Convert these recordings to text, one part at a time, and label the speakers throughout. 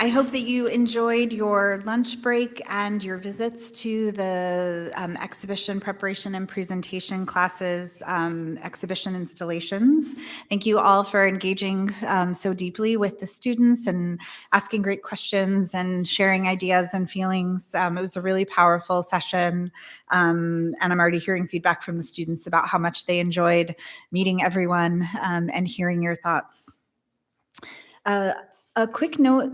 Speaker 1: I hope that you enjoyed your lunch break and your visits to the exhibition preparation and presentation classes, exhibition installations. Thank you all for engaging so deeply with the students and asking great questions and sharing ideas and feelings. It was a really powerful session, and I'm already hearing feedback from the students about how much they enjoyed meeting everyone and hearing your thoughts. A quick note,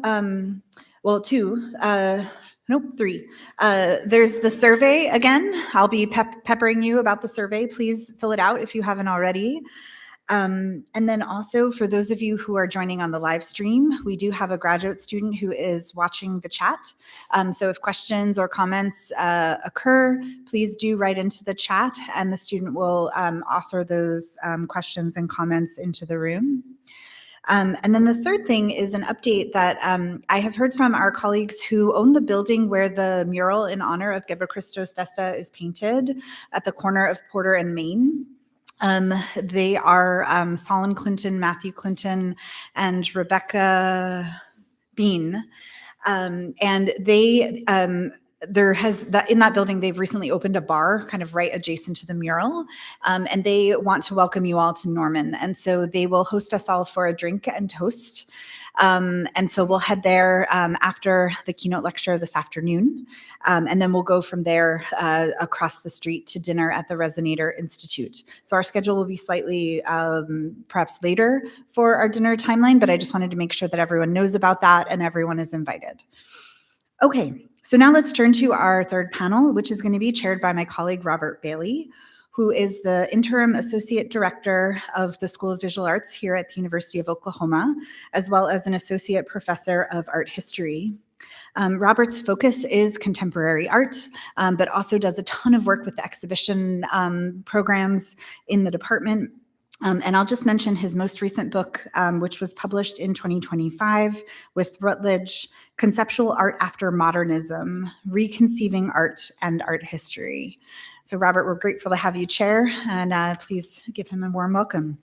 Speaker 1: well, two, nope, three. There's the survey again. I'll be peppering you about the survey. Please fill it out if you haven't already. And then also for those of you who are joining on the live stream, we do have a graduate student who is watching the chat. So if questions or comments occur, please do write into the chat and the student will offer those questions and comments into the room. And then the third thing is an update that I have heard from our colleagues who own the building where the mural in honor of Gebre Kristos Desta is painted at the corner of Porter and Main. They are Solon Clinton, Matthew Clinton, and Rebecca Bean. And they in that building, they've recently opened a bar kind of right adjacent to the mural, and they want to welcome you all to Norman. And so they will host us all for a drink and toast. And so we'll head there after the keynote lecture this afternoon, and then we'll go from there across the street to dinner at the Resonator Institute. So our schedule will be slightly perhaps later for our dinner timeline, but I just wanted to make sure that everyone knows about that and everyone is invited. Okay, so now let's turn to our third panel, which is going to be chaired by my colleague, Robert Bailey, who is the Interim Associate Director of the School of Visual Arts here at the University of Oklahoma, as well as an Associate Professor of Art History. Robert's focus is contemporary art, but also does a ton of work with the exhibition programs in the department. And I'll just mention his most recent book, which was published in 2025 with Routledge, Conceptual Art After Modernism, Reconceiving Art and Art History. So Robert, we're grateful to have you chair, and please give him a warm welcome.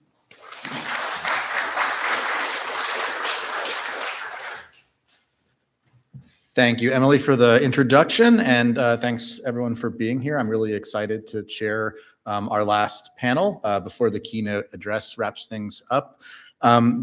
Speaker 2: Thank you, Emily, for the introduction, and thanks everyone for being here. I'm really excited to chair our last panel before the keynote address wraps things up.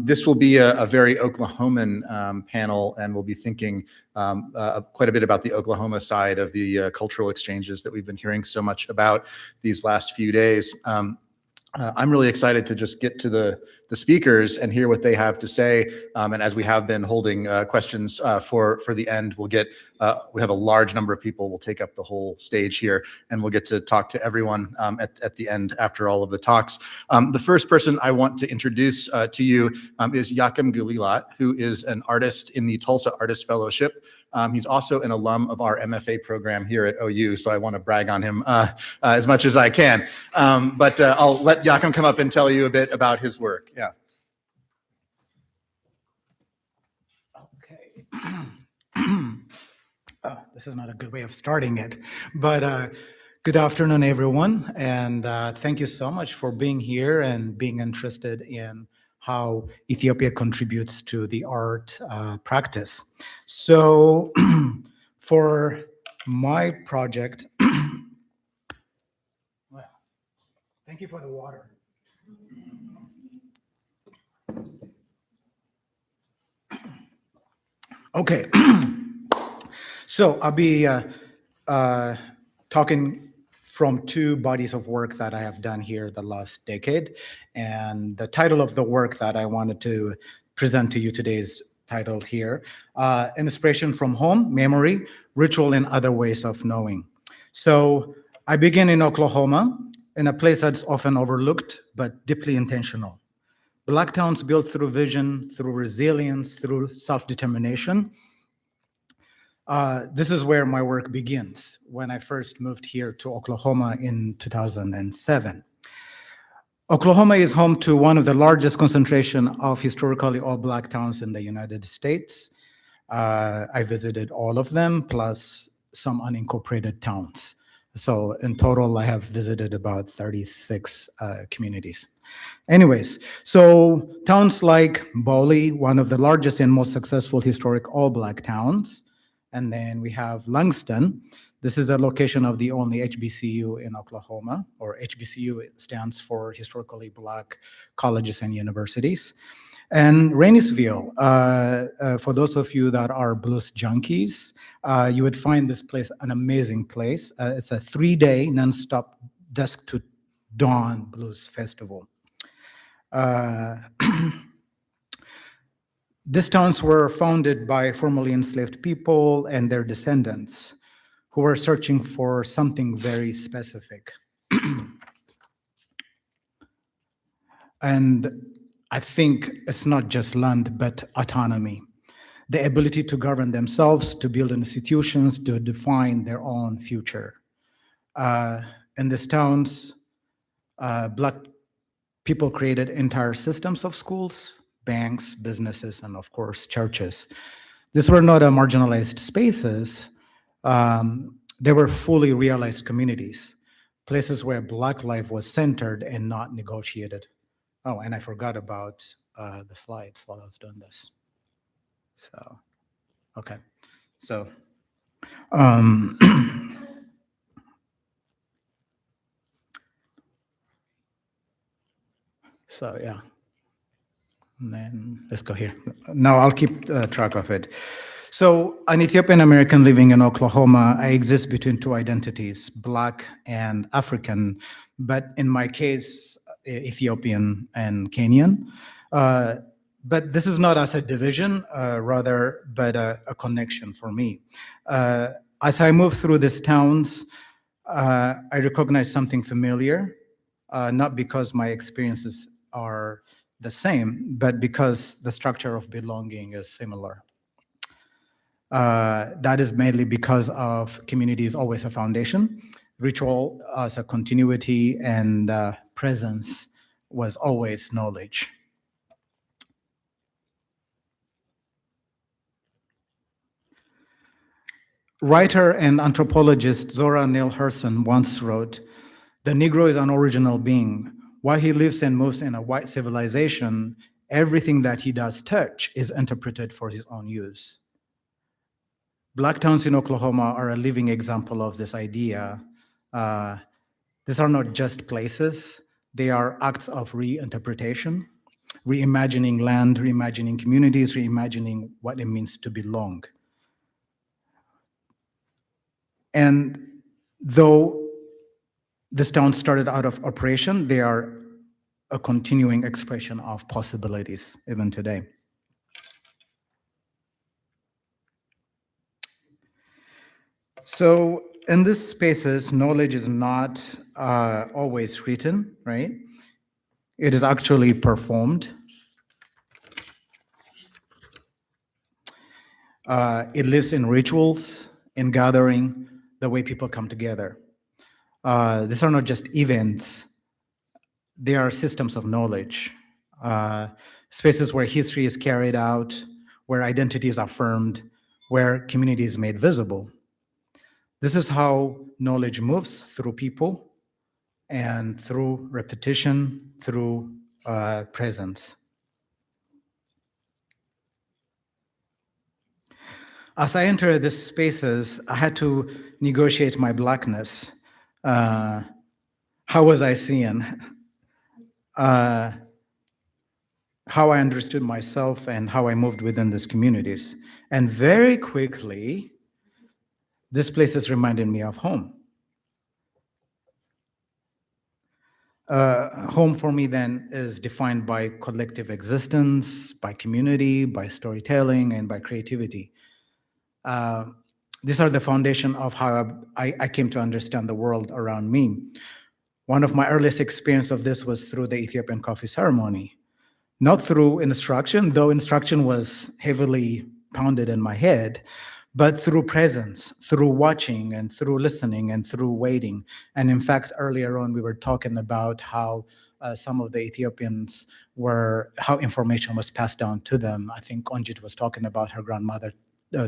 Speaker 2: This will be a very Oklahoman panel, and we'll be thinking quite a bit about the Oklahoma side of the cultural exchanges that we've been hearing so much about these last few days. I'm really excited to just get to the speakers and hear what they have to say. And as we have been holding questions for the end, we have a large number of people. We'll take up the whole stage here, and we'll get to talk to everyone at the end after all of the talks. The first person I want to introduce to you is Eyakem Gulilat, who is an artist in the Tulsa Artist Fellowship. He's also an alum of our MFA program here at OU, so I want to brag on him as much as I can. But I'll let Eyakem come up and tell you a bit about his work. Yeah.
Speaker 3: Okay. This is not a good way of starting it, but good afternoon, everyone, and thank you so much for being here and being interested in how Ethiopia contributes to the art practice. So for my project, well, thank you for the water. Okay, so I'll be talking from two bodies of work that I have done here the last decade. And the title of the work that I wanted to present to you today is titled here, Inspiration from Home, Memory, Ritual, and Other Ways of Knowing. So I begin in Oklahoma, in a place that's often overlooked, but deeply intentional. Black towns built through vision, through resilience, through self-determination. This is where my work begins, when I first moved here to Oklahoma in 2007. Oklahoma is home to one of the largest concentration of historically all Black towns in the United States. I visited all of them, plus some unincorporated towns. So in total, I have visited about 36 communities. Anyways, so towns like Boli, one of the largest and most successful historic all-Black towns, and then we have Langston. This is a location of the only HBCU in Oklahoma, or HBCU stands for Historically Black Colleges and Universities. And Rainesville, for those of you that are blues junkies, you would find this place an amazing place. It's a 3-day nonstop dusk to dawn blues festival. These towns were founded by formerly enslaved people and their descendants who were searching for something very specific. And I think it's not just land, but autonomy. The ability to govern themselves, to build institutions, to define their own future. In these towns, Black people created entire systems of schools, banks, businesses, and of course, churches. These were not marginalized spaces. They were fully realized communities, places where Black life was centered and not negotiated. Oh, and I forgot about the slides while I was doing this. So, okay. So, so yeah. And then let's go here. Now I'll keep track of it. So, an Ethiopian American living in Oklahoma, I exist between two identities, Black and African, but in my case, Ethiopian and Kenyan. But this is not as a division, rather, but a connection for me. As I move through these towns, I recognize something familiar, not because my experiences are the same, but because the structure of belonging is similar. That is mainly because of community is always a foundation, ritual as a continuity, and presence was always knowledge. Writer and anthropologist Zora Neale Hurston once wrote, "The Negro is an original being. While he lives and moves in a white civilization, everything that he does touch is interpreted for his own use." Black towns in Oklahoma are a living example of this idea. These are not just places, they are acts of reinterpretation, reimagining land, reimagining communities, reimagining what it means to belong. And though this town started out of oppression, they are a continuing expression of possibilities even today. So in these spaces, knowledge is not always written, right? It is actually performed. It lives in rituals, in gathering, the way people come together. These are not just events, they are systems of knowledge. Spaces where history is carried out, where identity is affirmed, where community is made visible. This is how knowledge moves through people and through repetition, through presence. As I entered these spaces, I had to negotiate my Blackness. How was I seen? How I understood myself and how I moved within these communities. And very quickly, this places reminded me of home. Home for me then is defined by collective existence, by community, by storytelling, and by creativity. These are the foundation of how I came to understand the world around me. One of my earliest experience of this was through the Ethiopian coffee ceremony. Not through instruction, though instruction was heavily pounded in my head, but through presence, through watching and through listening and through waiting. And in fact, earlier on, we were talking about how some of the Ethiopians how information was passed down to them. I think Onjit was talking about her grandmother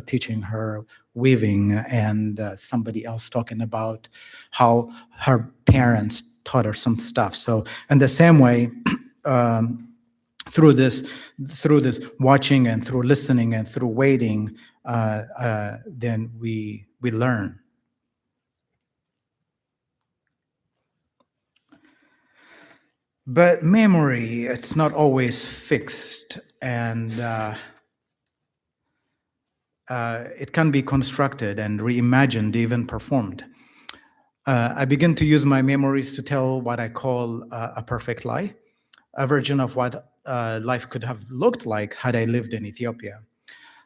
Speaker 3: teaching her weaving, and somebody else talking about how her parents taught her some stuff. So in the same way, through this watching and through listening and through waiting, then we learn. But memory, it's not always fixed, and it can be constructed and reimagined, even performed. I begin to use my memories to tell what I call a perfect lie, a version of what life could have looked like had I lived in Ethiopia.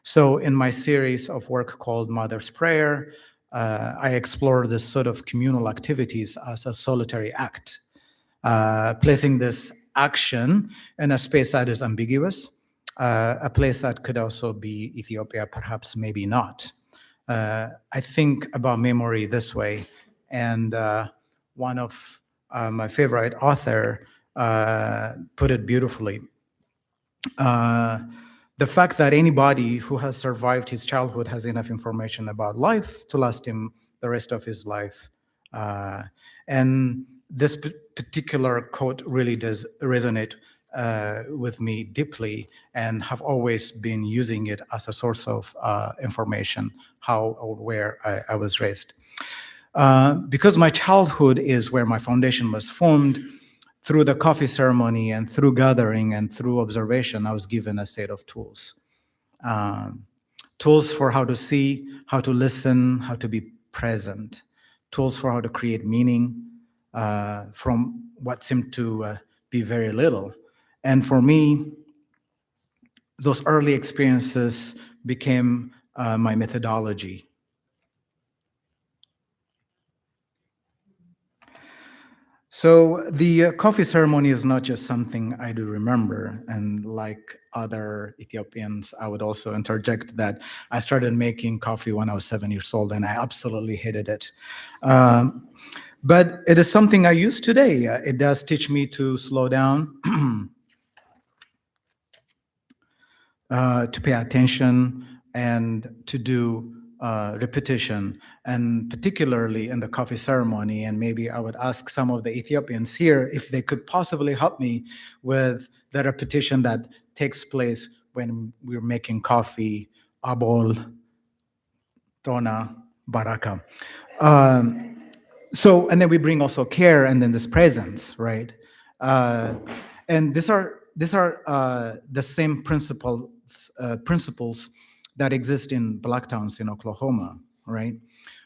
Speaker 3: So in my series of work called Mother's Prayer, I explore this sort of communal activities as a solitary act, placing this action in a space that is ambiguous, a place that could also be Ethiopia, perhaps maybe not. I think about memory this way, and one of my favorite author put it beautifully. The fact that anybody who has survived his childhood has enough information about life to last him the rest of his life. And this particular quote really does resonate with me deeply, and have always been using it as a source of information, how or where I was raised. Because my childhood is where my foundation was formed, through the coffee ceremony and through gathering and through observation, I was given a set of tools. Tools for how to see, how to listen, how to be present. Tools for how to create meaning from what seemed to be very little. And for me, those early experiences became my methodology. So the coffee ceremony is not just something I do remember, and like other Ethiopians, I would also interject that I started making coffee when I was 7 years old, and I absolutely hated it. But it is something I use today. It does teach me to slow down, to pay attention, and to do repetition, and particularly in the coffee ceremony. And maybe I would ask some of the Ethiopians here if they could possibly help me with the repetition that takes place when we're making coffee, abol, tona, baraka. So, and then we bring also care, and then this presence, right? And these are the same principles that exist in Black towns in Oklahoma, right?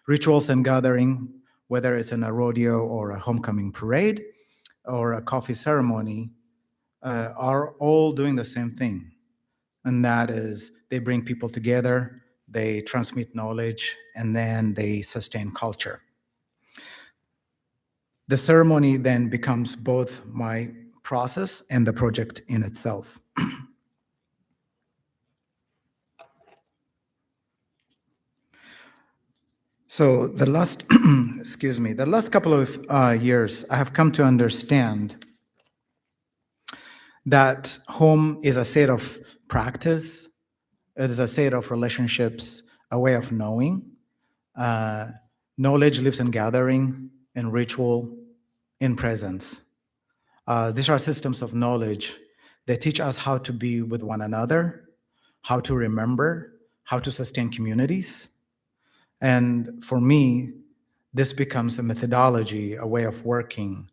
Speaker 3: Rituals and gathering, whether it's in a rodeo or a homecoming parade or a coffee ceremony, are all doing the same thing. And that is, they bring people together, they transmit knowledge, and then they sustain culture. The ceremony then becomes both my process and the project in itself. So the last, the last couple of years, I have come to understand that home is a set of practice, it is a set of relationships, a way of knowing. Knowledge lives in gathering, in ritual, in presence. These are systems of knowledge that teach us how to be with one another, how to remember, how to sustain communities. And for me, this becomes a methodology, a way of working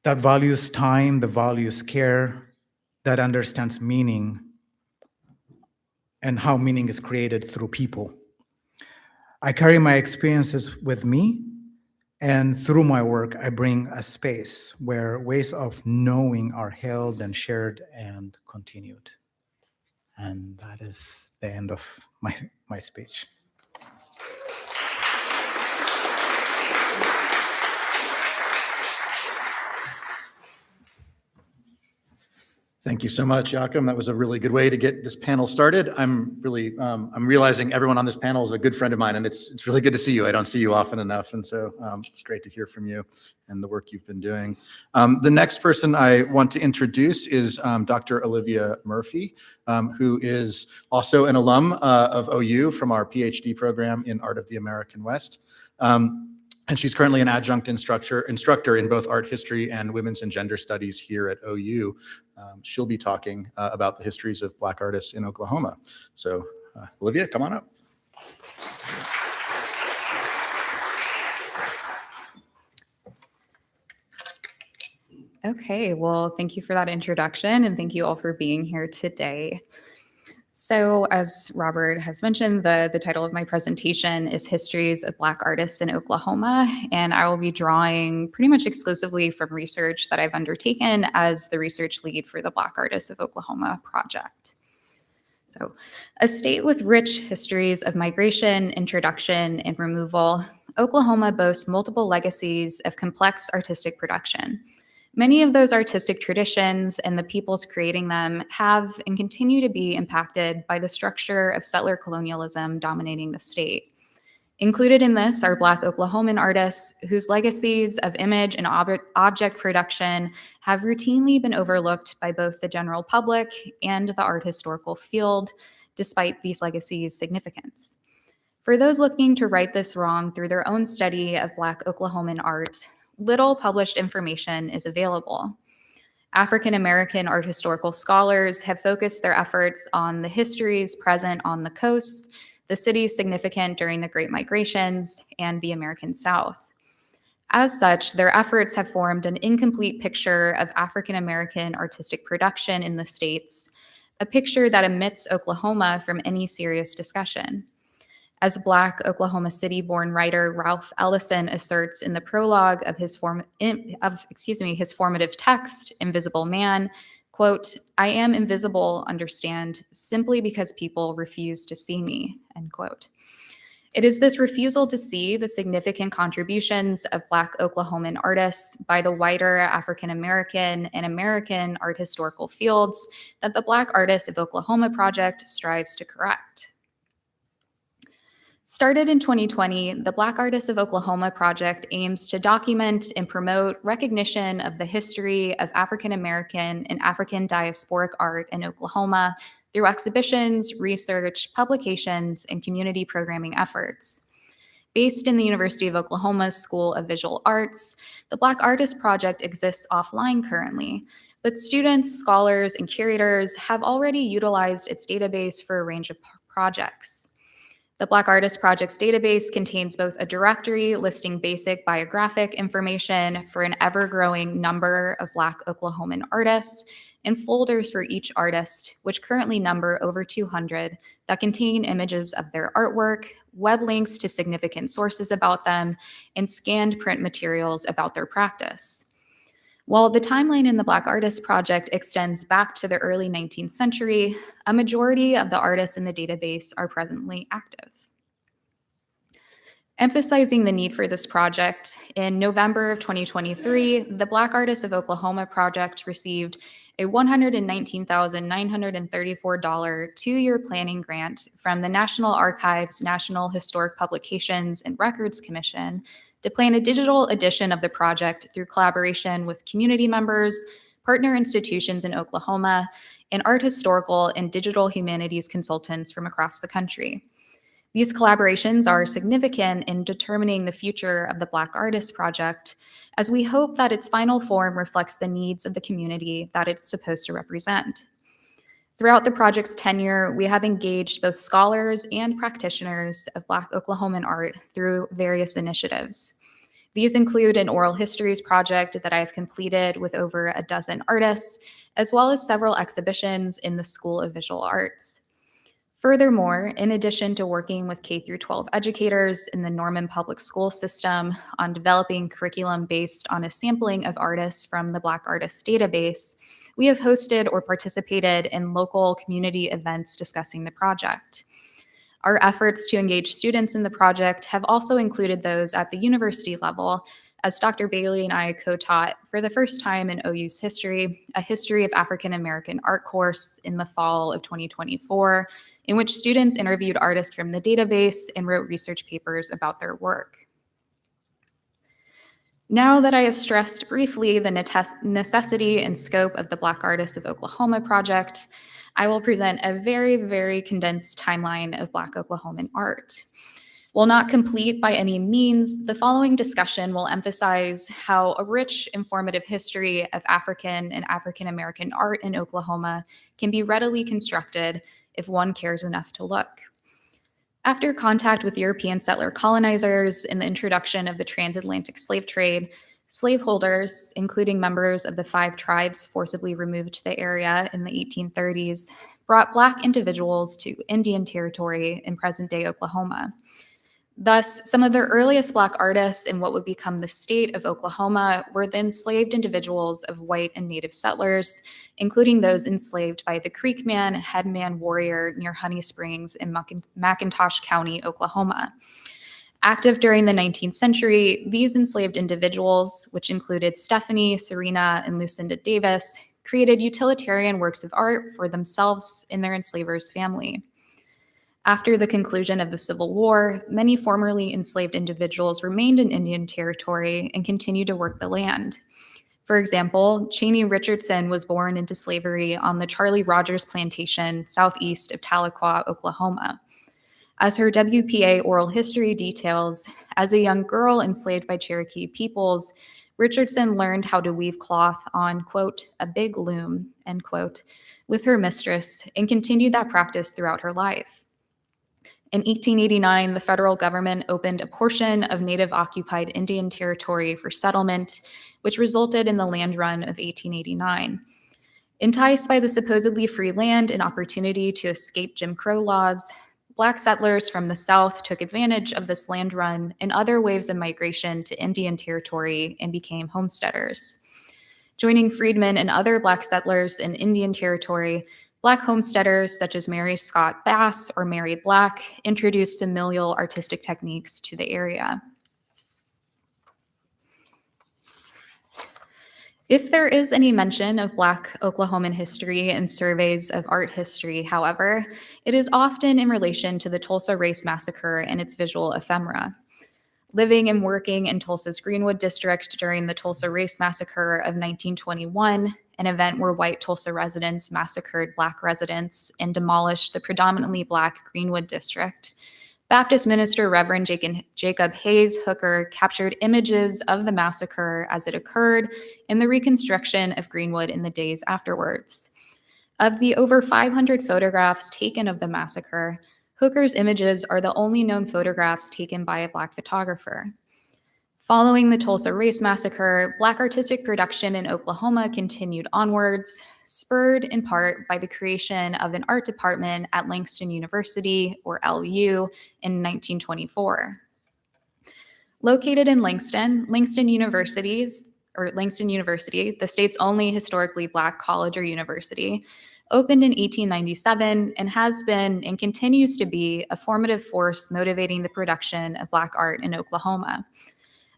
Speaker 3: that values time, that values care, that understands meaning and how meaning is created through people. I carry my experiences with me, and through my work, I bring a space where ways of knowing are held and shared and continued. And that is the end of my speech.
Speaker 2: Thank you so much, Eyakem. That was a really good way to get this panel started. I'm realizing everyone on this panel is a good friend of mine, and it's really good to see you. I don't see you often enough, and so it's great to hear from you and the work you've been doing. The next person I want to introduce is Dr. Olivia Murphy, who is also an alum of OU from our PhD program in Art of the American West. And she's currently an adjunct instructor in both art history and women's and gender studies here at OU. She'll be talking about the histories of Black artists in Oklahoma. So Olivia, come on up.
Speaker 4: Okay, well, thank you for that introduction, and thank you all for being here today. So, as Robert has mentioned, the title of my presentation is Histories of Black Artists in Oklahoma, and I will be drawing pretty much exclusively from research that I've undertaken as the research lead for the Black Artists of Oklahoma project. So, a state with rich histories of migration, introduction, and removal, Oklahoma boasts multiple legacies of complex artistic production. Many of those artistic traditions and the peoples creating them have and continue to be impacted by the structure of settler colonialism dominating the state. Included in this are Black Oklahoman artists whose legacies of image and object production have routinely been overlooked by both the general public and the art historical field, despite these legacies' significance. For those looking to right this wrong through their own study of Black Oklahoman art, little published information is available. African American art historical scholars have focused their efforts on the histories present on the coast, the cities significant during the Great Migrations, and the American South. As such, their efforts have formed an incomplete picture of African American artistic production in the states, a picture that omits Oklahoma from any serious discussion. As Black Oklahoma City-born writer Ralph Ellison asserts in the prologue of his formative text, Invisible Man, quote, "I am invisible, understand, simply because people refuse to see me," end quote. It is this refusal to see the significant contributions of Black Oklahoman artists by the wider African American and American art historical fields that the Black Artists of Oklahoma project strives to correct. Started in 2020, the Black Artists of Oklahoma project aims to document and promote recognition of the history of African American and African diasporic art in Oklahoma through exhibitions, research, publications, and community programming efforts. Based in the University of Oklahoma's School of Visual Arts, the Black Artist Project exists offline currently, but students, scholars, and curators have already utilized its database for a range of projects. The Black Artist Project's database contains both a directory listing basic biographic information for an ever-growing number of Black Oklahoman artists and folders for each artist, which currently number over 200, that contain images of their artwork, web links to significant sources about them, and scanned print materials about their practice. While the timeline in the Black Artist Project extends back to the early 19th century, a majority of the artists in the database are presently active. Emphasizing the need for this project, in November of 2023, the Black Artists of Oklahoma project received a $119,934 two-year planning grant from the National Archives National Historic Publications and Records Commission to plan a digital edition of the project through collaboration with community members, partner institutions in Oklahoma, and art historical and digital humanities consultants from across the country. These collaborations are significant in determining the future of the Black Artist Project, as we hope that its final form reflects the needs of the community that it's supposed to represent. Throughout the project's tenure, we have engaged both scholars and practitioners of Black Oklahoman art through various initiatives. These include an oral histories project that I have completed with over a dozen artists, as well as several exhibitions in the School of Visual Arts. Furthermore, in addition to working with K-12 educators in the Norman Public School system on developing curriculum based on a sampling of artists from the Black Artists database, we have hosted or participated in local community events discussing the project. Our efforts to engage students in the project have also included those at the university level, as Dr. Bailey and I co-taught for the first time in OU's history, a history of African American art course in the fall of 2024, in which students interviewed artists from the database and wrote research papers about their work. Now that I have stressed briefly the necessity and scope of the Black Artists of Oklahoma project, I will present a very, very condensed timeline of Black Oklahoman art. While not complete by any means, the following discussion will emphasize how a rich, informative history of African and African American art in Oklahoma can be readily constructed if one cares enough to look. After contact with European settler colonizers and the introduction of the transatlantic slave trade, slaveholders, including members of the 5 tribes forcibly removed to the area in the 1830s, brought Black individuals to Indian Territory in present-day Oklahoma. Thus, some of the earliest Black artists in what would become the state of Oklahoma were the enslaved individuals of white and native settlers, including those enslaved by the Creek Man, Headman warrior near Honey Springs in McIntosh County, Oklahoma. Active during the 19th century, these enslaved individuals, which included Stephanie, Serena, and Lucinda Davis, created utilitarian works of art for themselves and their enslaver's family. After the conclusion of the Civil War, many formerly enslaved individuals remained in Indian Territory and continued to work the land. For example, Cheney Richardson was born into slavery on the Charlie Rogers Plantation southeast of Tahlequah, Oklahoma. As her WPA oral history details, as a young girl enslaved by Cherokee peoples, Richardson learned how to weave cloth on, quote, a big loom, end quote, with her mistress and continued that practice throughout her life. In 1889, the federal government opened a portion of Native-occupied Indian Territory for settlement, which resulted in the Land Run of 1889. Enticed by the supposedly free land and opportunity to escape Jim Crow laws, Black settlers from the South took advantage of this land run and other waves of migration to Indian Territory and became homesteaders. Joining freedmen and other Black settlers in Indian Territory, Black homesteaders such as Mary Scott Bass or Mary Black introduced familial artistic techniques to the area. If there is any mention of Black Oklahoman history in surveys of art history, however, it is often in relation to the Tulsa Race Massacre and its visual ephemera. Living and working in Tulsa's Greenwood district during the Tulsa Race Massacre of 1921, an event where white Tulsa residents massacred Black residents and demolished the predominantly Black Greenwood district, Baptist minister Reverend Jacob Hayes Hooker captured images of the massacre as it occurred and the reconstruction of Greenwood in the days afterwards. Of the over 500 photographs taken of the massacre, Hooker's images are the only known photographs taken by a Black photographer. Following the Tulsa Race Massacre, Black artistic production in Oklahoma continued onwards, spurred in part by the creation of an art department at Langston University, or LU, in 1924. Located in Langston University, the state's only historically Black college or university, opened in 1897 and has been and continues to be a formative force motivating the production of Black art in Oklahoma.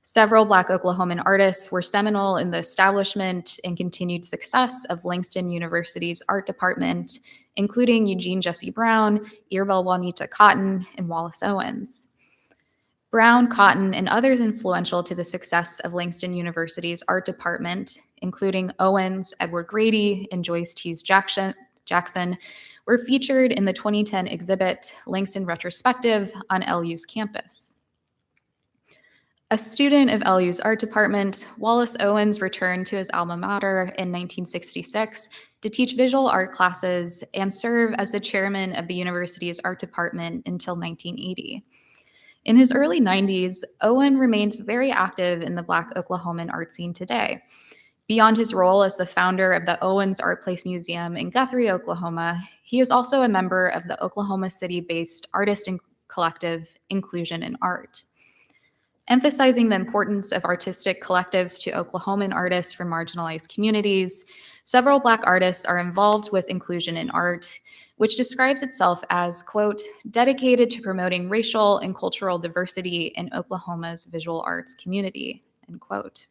Speaker 4: Several Black Oklahoman artists were seminal in the establishment and continued success of Langston University's art department, including Eugene Jesse Brown, Irbel Juanita Cotton, and Wallace Owens. Brown, Cotton, and others influential to the success of Langston University's art department, including Owens, Edward Grady, and Joyce Tease Jackson, were featured in the 2010 exhibit Langston Retrospective on LU's campus. A student of LU's art department, Wallace Owens returned to his alma mater in 1966 to teach visual art classes and serve as the chairman of the university's art department until 1980. In his early 90s, Owen remains very active in the Black Oklahoman art scene today. Beyond his role as the founder of the Owens Art Place Museum in Guthrie, Oklahoma, he is also a member of the Oklahoma City-based artist collective Inclusion in Art. Emphasizing the importance of artistic collectives to Oklahoman artists from marginalized communities, several Black artists are involved with Inclusion in Art, which describes itself as, quote, dedicated to promoting racial and cultural diversity in Oklahoma's visual arts community, end quote.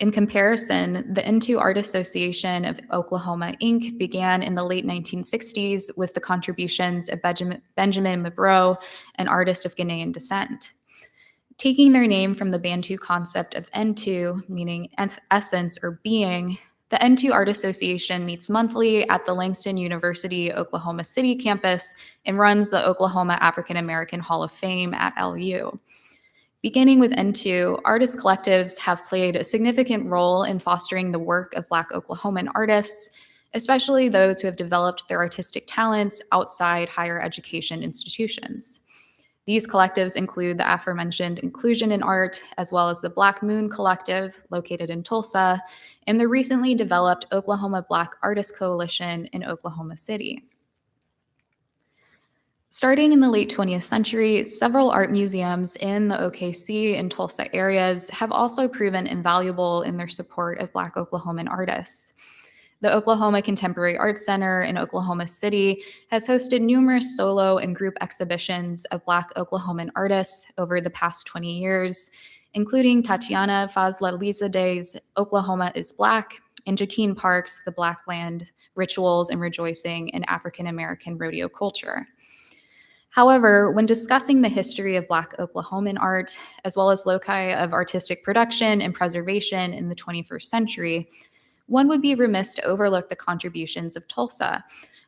Speaker 4: In comparison, the Into Art Association of Oklahoma, Inc. began in the late 1960s with the contributions of Benjamin Mabrow, an artist of Ghanaian descent. Taking their name from the Bantu concept of Entu, meaning essence or being, The N2 Art Association meets monthly at the Langston University Oklahoma City campus and runs the Oklahoma African American Hall of Fame at LU. Beginning with N2, artist collectives have played a significant role in fostering the work of Black Oklahoman artists, especially those who have developed their artistic talents outside higher education institutions. These collectives include the aforementioned Inclusion in Art, as well as the Black Moon Collective, located in Tulsa, and the recently developed Oklahoma Black Artists Coalition in Oklahoma City. Starting in the late 20th century, several art museums in the OKC and Tulsa areas have also proven invaluable in their support of Black Oklahoman artists. The Oklahoma Contemporary Arts Center in Oklahoma City has hosted numerous solo and group exhibitions of Black Oklahoman artists over the past 20 years, including Tatiana Fazlalizade's Oklahoma is Black and Jakeen Park's The Black Land, Rituals and Rejoicing in African American Rodeo Culture. However, when discussing the history of Black Oklahoman art, as well as loci of artistic production and preservation in the 21st century, one would be remiss to overlook the contributions of Tulsa,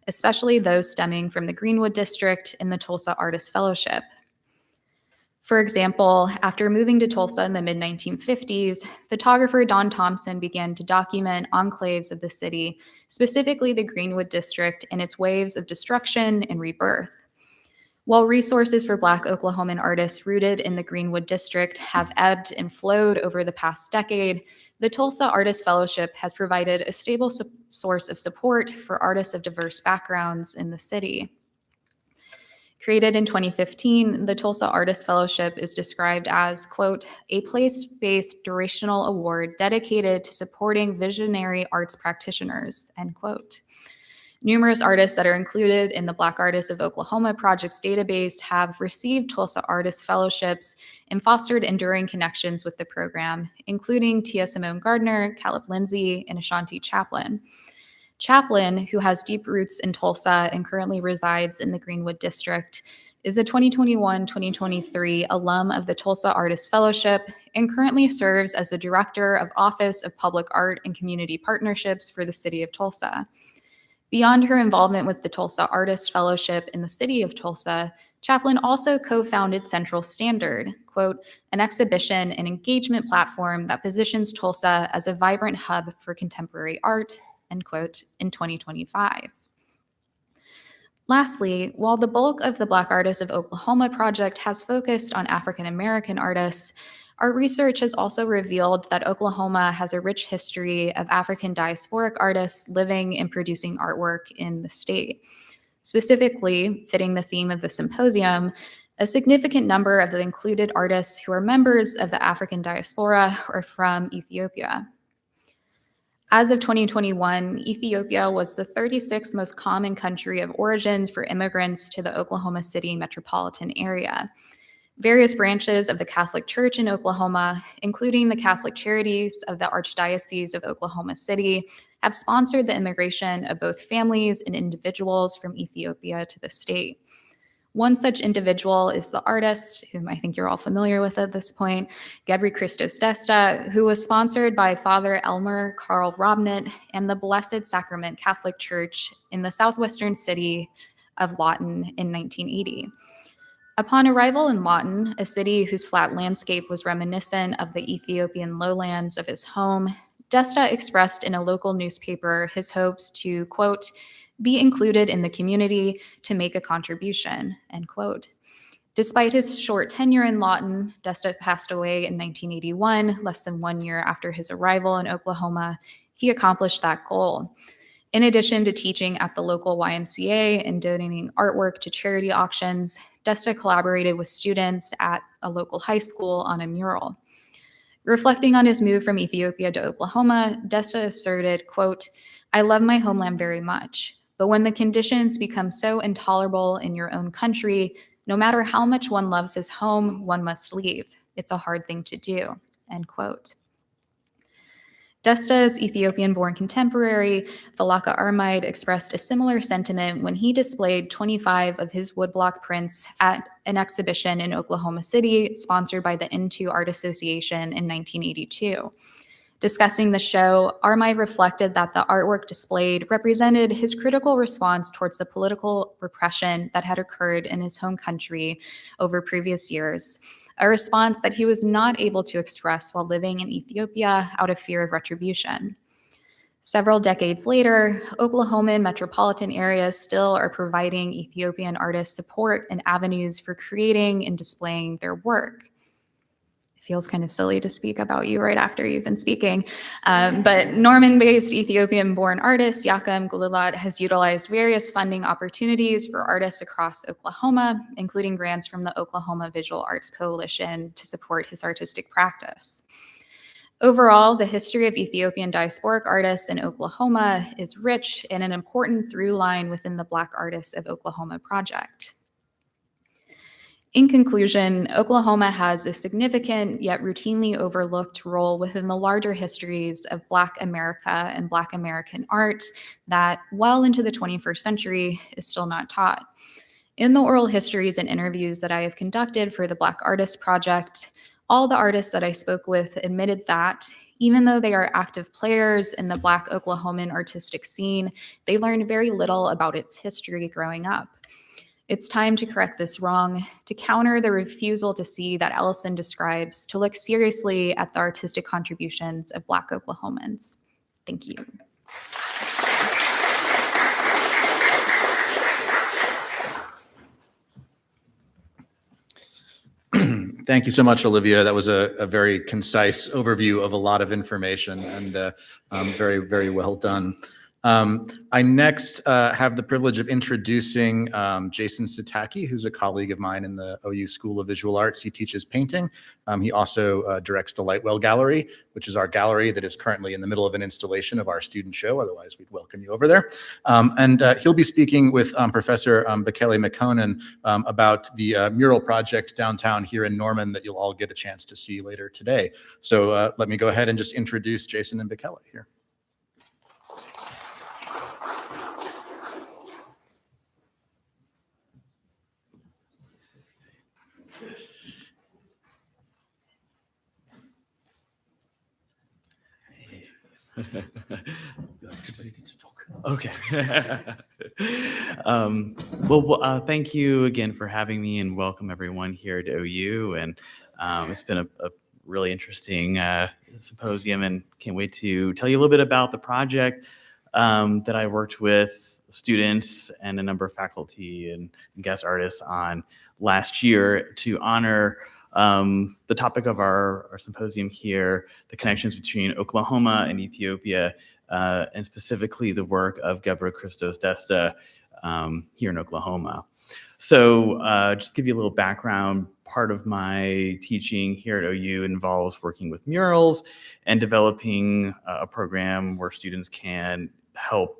Speaker 4: especially those stemming from the Greenwood District and the Tulsa Artist Fellowship. For example, after moving to Tulsa in the mid-1950s, photographer Don Thompson began to document enclaves of the city, specifically the Greenwood District and its waves of destruction and rebirth. While resources for Black Oklahoman artists rooted in the Greenwood District have ebbed and flowed over the past decade, the Tulsa Artist Fellowship has provided a stable source of support for artists of diverse backgrounds in the city. Created in 2015, the Tulsa Artist Fellowship is described as, quote, a place-based durational award dedicated to supporting visionary arts practitioners, end quote. Numerous artists that are included in the Black Artists of Oklahoma Project's database have received Tulsa Artist Fellowships and fostered enduring connections with the program, including Tia Simone Gardner, Caleb Lindsay, and Ashanti Chaplin. Chaplin, who has deep roots in Tulsa and currently resides in the Greenwood District, is a 2021-2023 alum of the Tulsa Artist Fellowship and currently serves as the Director of Office of Public Art and Community Partnerships for the City of Tulsa. Beyond her involvement with the Tulsa Artist Fellowship in the city of Tulsa, Chaplin also co-founded Central Standard, quote, an exhibition and engagement platform that positions Tulsa as a vibrant hub for contemporary art, end quote, in 2025. Lastly, while the bulk of the Black Artists of Oklahoma project has focused on African American artists, our research has also revealed that Oklahoma has a rich history of African diasporic artists living and producing artwork in the state. Specifically, fitting the theme of the symposium, a significant number of the included artists who are members of the African diaspora are from Ethiopia. As of 2021, Ethiopia was the 36th most common country of origins for immigrants to the Oklahoma City metropolitan area. Various branches of the Catholic Church in Oklahoma, including the Catholic Charities of the Archdiocese of Oklahoma City, have sponsored the immigration of both families and individuals from Ethiopia to the state. One such individual is the artist, whom I think you're all familiar with at this point, Gebre Kristos Desta, who was sponsored by Father Elmer Karl Robnett and the Blessed Sacrament Catholic Church in the southwestern city of Lawton in 1980. Upon arrival in Lawton, a city whose flat landscape was reminiscent of the Ethiopian lowlands of his home, Desta expressed in a local newspaper his hopes to, quote, be included in the community to make a contribution, end quote. Despite his short tenure in Lawton, Desta passed away in 1981, less than 1 year after his arrival in Oklahoma. He accomplished that goal. In addition to teaching at the local YMCA and donating artwork to charity auctions, Desta collaborated with students at a local high school on a mural. Reflecting on his move from Ethiopia to Oklahoma, Desta asserted, quote, I love my homeland very much, but when the conditions become so intolerable in your own country, no matter how much one loves his home, one must leave. It's a hard thing to do, end quote. Desta's Ethiopian-born contemporary, Valaka Armide, expressed a similar sentiment when he displayed 25 of his woodblock prints at an exhibition in Oklahoma City, sponsored by the N2 Art Association in 1982. Discussing the show, Armai reflected that the artwork displayed represented his critical response towards the political repression that had occurred in his home country over previous years, a response that he was not able to express while living in Ethiopia out of fear of retribution. Several decades later, Oklahoman metropolitan areas still are providing Ethiopian artists support and avenues for creating and displaying their work. It feels kind of silly to speak about you right after you've been speaking, but Norman-based Ethiopian-born artist Eyakem Gulilat has utilized various funding opportunities for artists across Oklahoma, including grants from the Oklahoma Visual Arts Coalition to support his artistic practice. Overall, the history of Ethiopian diasporic artists in Oklahoma is rich and an important through line within the Black Artists of Oklahoma project. In conclusion, Oklahoma has a significant yet routinely overlooked role within the larger histories of Black America and Black American art that, well into the 21st century, is still not taught. In the oral histories and interviews that I have conducted for the Black Artists Project, all the artists that I spoke with admitted that, even though they are active players in the Black Oklahoman artistic scene, they learned very little about its history growing up. It's time to correct this wrong, to counter the refusal to see that Ellison describes, to look seriously at the artistic contributions of Black Oklahomans. Thank you.
Speaker 2: Thank you so much, Olivia. That was a very concise overview of a lot of information, and very, very well done. I next have the privilege of introducing Jason Cytacki, who's a colleague of mine in the OU School of Visual Arts. He teaches painting. He also directs the Lightwell Gallery, which is our gallery that is currently in the middle of an installation of our student show. Otherwise, we'd welcome you over there. And he'll be speaking with Professor Bekele Mekonnen about the mural project downtown here in Norman that you'll all get a chance to see later today. So let me go ahead and just introduce Jason and Bekele here.
Speaker 5: Okay. Thank you again for having me, and welcome everyone here at OU. And it's been a really interesting symposium, and can't wait to tell you a little bit about the project that I worked with students and a number of faculty and guest artists on last year to honor the topic of our symposium here, the connections between Oklahoma and Ethiopia, and specifically the work of Gebre, Kristos, Desta here in Oklahoma. So just to give you a little background, part of my teaching here at OU involves working with murals and developing a program where students can help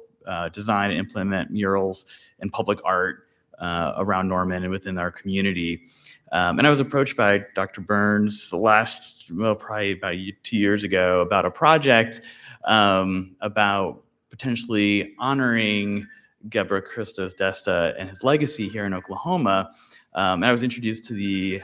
Speaker 5: design and implement murals and public art around Norman and within our community. And I was approached by Dr. Burns probably about 2 years ago about a project about potentially honoring Gebre, Kristos, Desta, and his legacy here in Oklahoma. And I was introduced to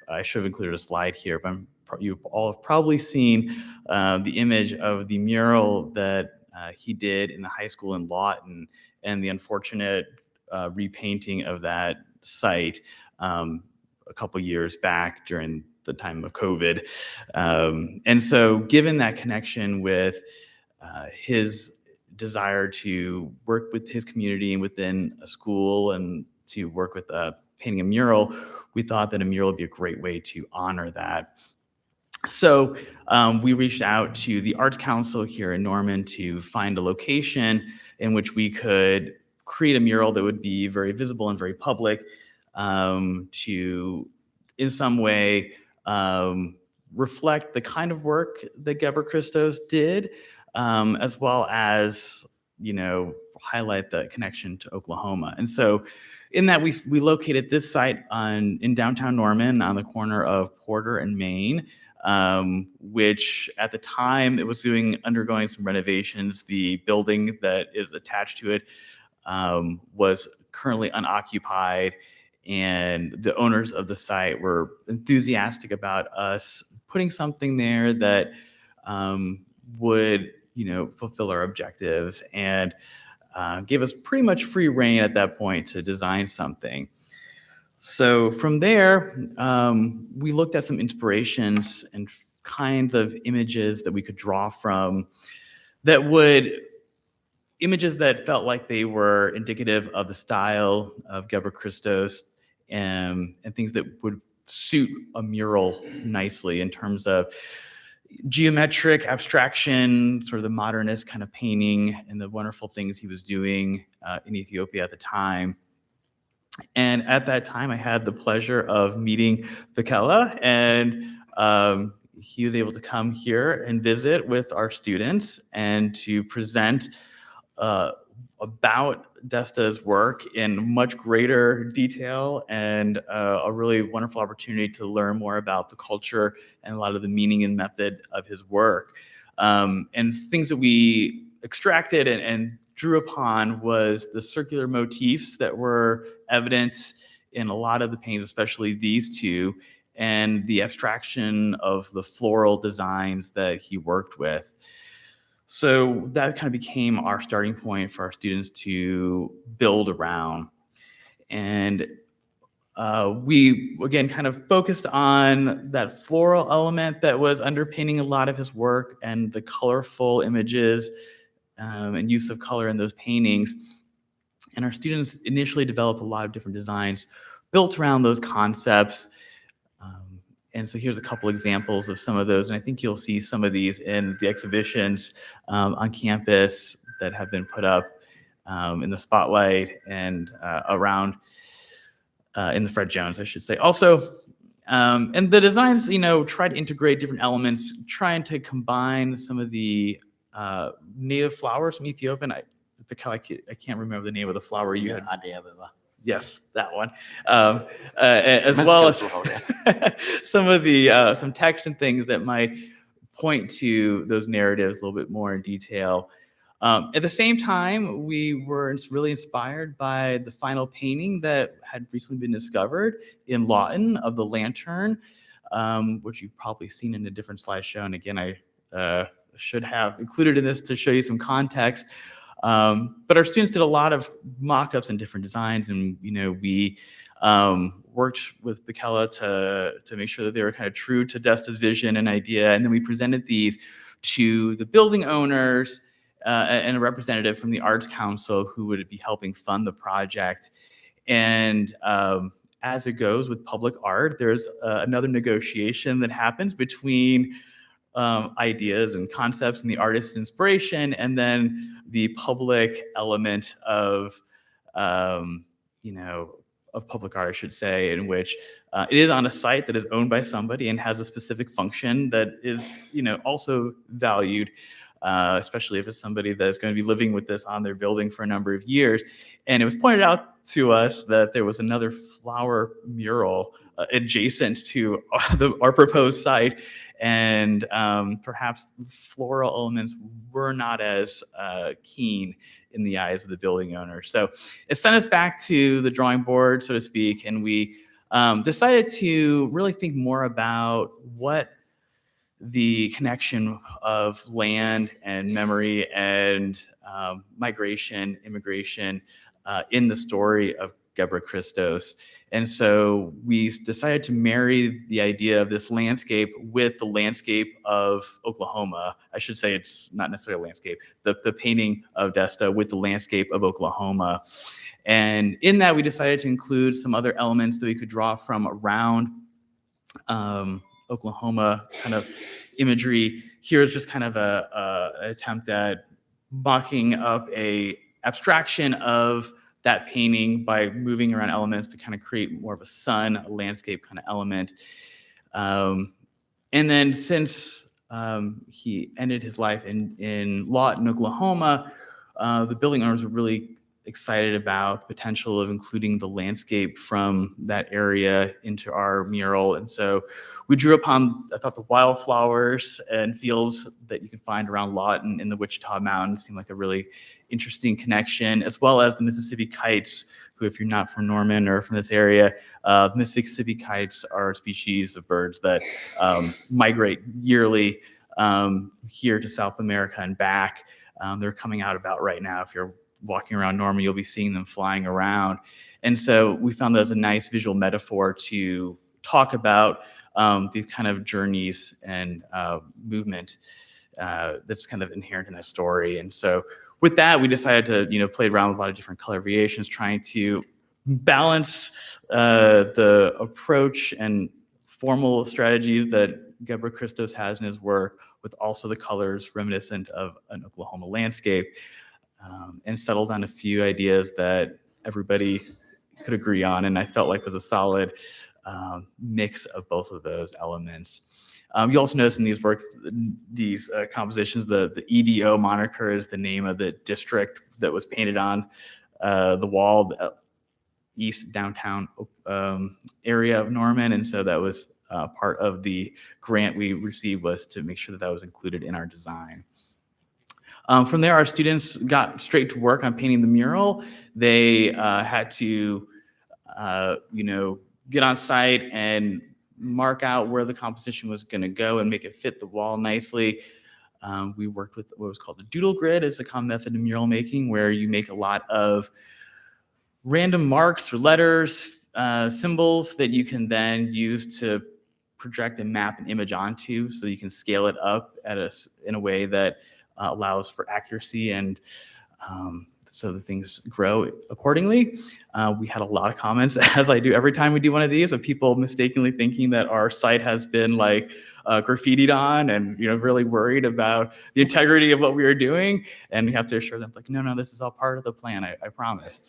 Speaker 5: I should have included a slide here, but you all have probably seen the image of the mural that he did in the high school in Lawton, and the unfortunate repainting of that site a couple years back during the time of COVID. And so given that connection with his desire to work with his community and within a school and to work with painting a mural, we thought that a mural would be a great way to honor that. So we reached out to the Arts Council here in Norman to find a location in which we could create a mural that would be very visible and very public, to in some way reflect the kind of work that Gebre Kristos did, as well as, highlight the connection to Oklahoma. And so in that we located this site in downtown Norman on the corner of Porter and Main, which at the time it was undergoing some renovations. The building that is attached to it was currently unoccupied, and the owners of the site were enthusiastic about us putting something there that would, fulfill our objectives, and gave us pretty much free reign at that point to design something. So from there, we looked at some inspirations and kinds of images that we could draw from images that felt like they were indicative of the style of Gebre Kristos, and things that would suit a mural nicely in terms of geometric abstraction, sort of the modernist kind of painting, and the wonderful things he was doing in Ethiopia at the time. And at that time, I had the pleasure of meeting Bekele, and he was able to come here and visit with our students and to present about Desta's work in much greater detail, and a really wonderful opportunity to learn more about the culture and a lot of the meaning and method of his work. And things that we extracted and drew upon was the circular motifs that were evident in a lot of the paintings, especially these two, and the abstraction of the floral designs that he worked with. So that kind of became our starting point for our students to build around. And we, again, kind of focused on that floral element that was underpinning a lot of his work, and the colorful images and use of color in those paintings. And our students initially developed a lot of different designs built around those concepts. And so here's a couple examples of some of those. And I think you'll see some of these in the exhibitions on campus that have been put up in the spotlight and around in the Fred Jones, I should say. Also, and the designs, try to integrate different elements, trying to combine some of the native flowers from Ethiopia. I can't remember the name of the flower you had.
Speaker 6: Ababa.
Speaker 5: Yes, that one. As well as some text and things that might point to those narratives a little bit more in detail. At the same time, we were really inspired by the final painting that had recently been discovered in Lawton of the lantern, which you've probably seen in a different slideshow. And again, I should have included in this to show you some context. But our students did a lot of mock-ups and different designs, and we worked with Bekele to make sure that they were kind of true to Desta's vision and idea, and then we presented these to the building owners and a representative from the Arts Council who would be helping fund the project. And as it goes with public art, there's another negotiation that happens between ideas and concepts and the artist's inspiration, and then the public element of public art, I should say, in which it is on a site that is owned by somebody and has a specific function that is, also valued, especially if it's somebody that is going to be living with this on their building for a number of years. And it was pointed out to us that there was another flower mural adjacent to our proposed site, and perhaps floral elements were not as keen in the eyes of the building owner. So it sent us back to the drawing board, so to speak, and we decided to really think more about what the connection of land and memory and migration, immigration in the story of Gebre Kristos. And so we decided to marry the idea of this landscape with the landscape of Oklahoma. I should say it's not necessarily a landscape, the painting of Desta with the landscape of Oklahoma. And in that, we decided to include some other elements that we could draw from around Oklahoma kind of imagery. Here's just kind of an attempt at mocking up a abstraction of that painting by moving around elements to kind of create more of a sun, a landscape kind of element. And then since he ended his life in Lawton, Oklahoma, the building owners were really excited about the potential of including the landscape from that area into our mural. And so we drew upon, I thought, the wildflowers and fields that you can find around Lawton in the Wichita Mountains seemed like a really interesting connection, as well as the Mississippi kites, who, if you're not from Norman or from this area, the Mississippi kites are a species of birds that migrate yearly here to South America and back. They're coming out about right now. If you're walking around Norman, you'll be seeing them flying around. And so we found that as a nice visual metaphor to talk about these kind of journeys and movement that's kind of inherent in that story. And so with that, we decided to, play around with a lot of different color variations, trying to balance the approach and formal strategies that Gebre Kristos has in his work with also the colors reminiscent of an Oklahoma landscape, and settled on a few ideas that everybody could agree on, and I felt like was a solid mix of both of those elements. You also notice in these compositions, the EDO moniker is the name of the district that was painted on the wall, the east downtown area of Norman, and so that was part of the grant we received, was to make sure that that was included in our design. From there, our students got straight to work on painting the mural. They had to, get on site and mark out where the composition was going to go and make it fit the wall nicely. We worked with what was called a doodle grid. It's a common method in mural making where you make a lot of random marks or letters, symbols that you can then use to project and map an image onto, so you can scale it up in a way that allows for accuracy and so that things grow accordingly. We had a lot of comments, as I do every time we do one of these, of people mistakenly thinking that our site has been graffitied on, and really worried about the integrity of what we are doing. And we have to assure them, no, this is all part of the plan, I promise.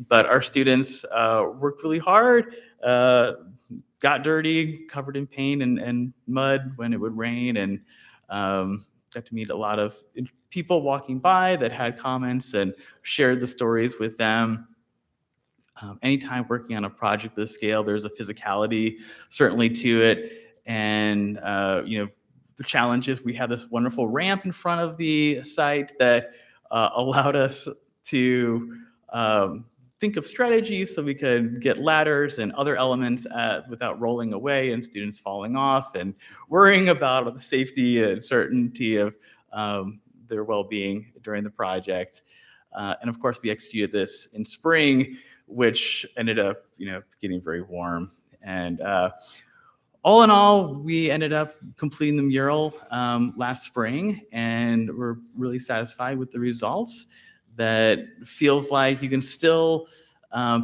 Speaker 5: But our students worked really hard, got dirty, covered in paint and mud when it would rain, and got to meet a lot of people walking by that had comments and shared the stories with them. Anytime working on a project this scale, there's a physicality certainly to it. And, the challenge is we had this wonderful ramp in front of the site that allowed us to think of strategies so we could get ladders and other elements without rolling away and students falling off and worrying about the safety and certainty of their well-being during the project. And of course, we executed this in spring, which ended up, getting very warm. And all in all, we ended up completing the mural last spring, and we're really satisfied with the results. That feels like you can still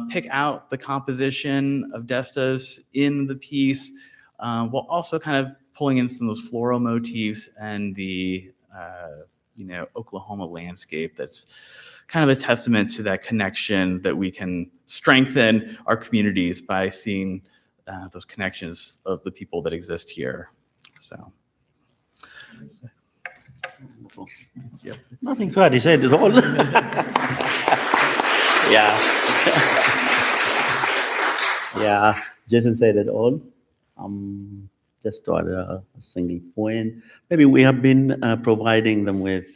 Speaker 5: pick out the composition of Desta's in the piece, while also kind of pulling in some of those floral motifs and the Oklahoma landscape. That's kind of a testament to that connection that we can strengthen our communities by seeing those connections of the people that exist here. So.
Speaker 6: Yep. Nothing to add. He said it all. Yeah. Yeah. Jason said it all. Just to add a single point, maybe we have been providing them with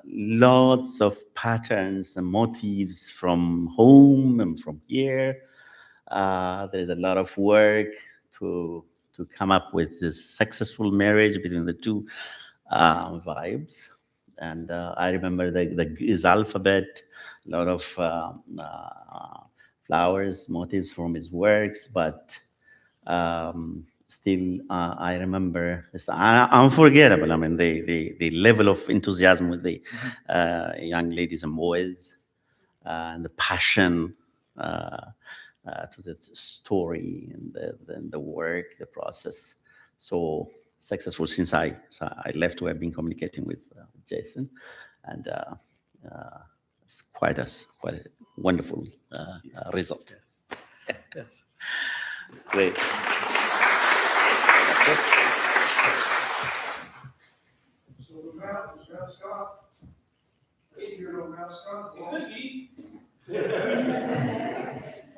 Speaker 6: lots of patterns and motifs from home and from here. There is a lot of work to come up with this successful marriage between the two vibes. And I remember his alphabet, a lot of flowers, motifs from his works, but still, I remember it's unforgettable. I mean, the level of enthusiasm with the young ladies and boys, and the passion to the story and the work, the process. So successful since I left. We have been communicating with Jason, and it's quite a wonderful result.
Speaker 5: Yes.
Speaker 6: Great.
Speaker 7: So the mountain's gonna stop. 8-year-old now stop.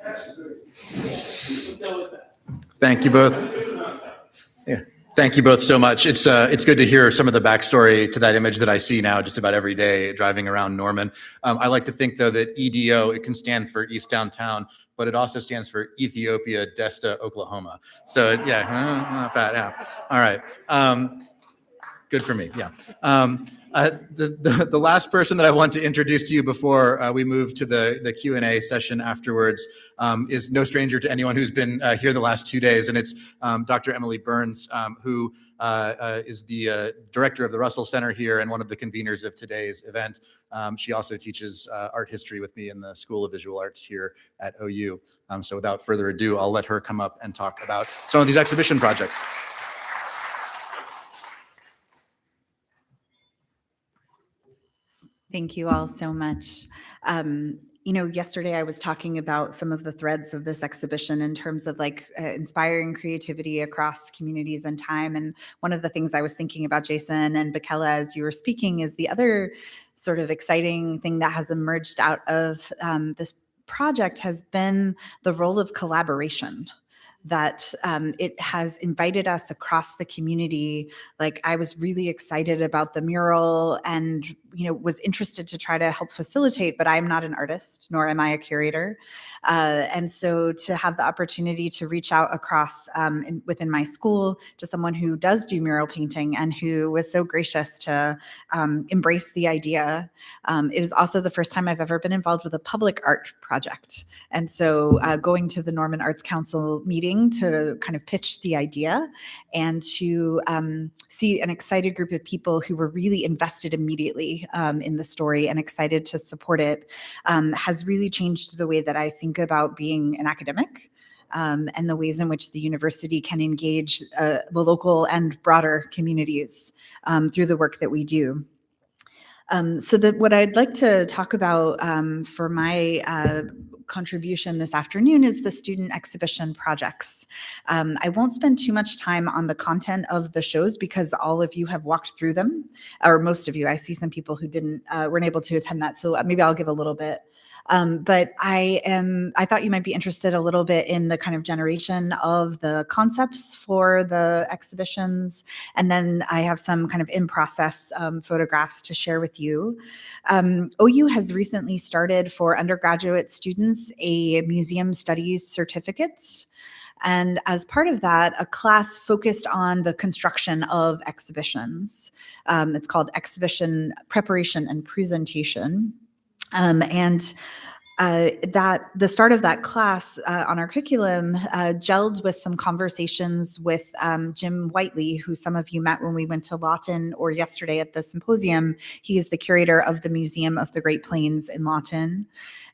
Speaker 7: That's good.
Speaker 2: Thank you both. Yeah. Thank you both so much. It's good to hear some of the backstory to that image that I see now just about every day driving around Norman. I like to think though that EDO, it can stand for East Downtown, but it also stands for Ethiopia, Desta, Oklahoma. So yeah, not bad. Yeah. All right. Good for me. Yeah. The last person that I want to introduce to you before we move to the Q&A session afterwards is no stranger to anyone who's been here the last 2 days, and it's Dr. Emily Burns, who is the director of the Russell Center here and one of the conveners of today's event. She also teaches art history with me in the School of Visual Arts here at OU. So without further ado, I'll let her come up and talk about some of these exhibition projects.
Speaker 1: Thank you all so much. Yesterday I was talking about some of the threads of this exhibition in terms of inspiring creativity across communities and time. And one of the things I was thinking about, Jason and Bekele, as you were speaking, is the other sort of exciting thing that has emerged out of this project has been the role of collaboration. That it has invited us across the community. Like, I was really excited about the mural and, was interested to try to help facilitate, but I'm not an artist, nor am I a curator. And so to have the opportunity to reach out across within my school to someone who does do mural painting and who was so gracious to embrace the idea. It is also the first time I've ever been involved with a public art project. And so going to the Norman Arts Council meeting to kind of pitch the idea and to see an excited group of people who were really invested immediately in the story and excited to support it has really changed the way that I think about being an academic and the ways in which the university can engage the local and broader communities through the work that we do. So what I'd like to talk about for my contribution this afternoon is the student exhibition projects. I won't spend too much time on the content of the shows because all of you have walked through them, or most of you. I see some people who weren't able to attend that, so maybe I'll give a little bit. But I thought you might be interested a little bit in the kind of generation of the concepts for the exhibitions. And then I have some kind of in-process photographs to share with you. OU has recently started for undergraduate students a museum studies certificate. And as part of that, a class focused on the construction of exhibitions. It's called Exhibition Preparation and Presentation. That the start of that class on our curriculum gelled with some conversations with Jim Whiteley, who some of you met when we went to Lawton or yesterday at the symposium. He is the curator of the Museum of the Great Plains in Lawton.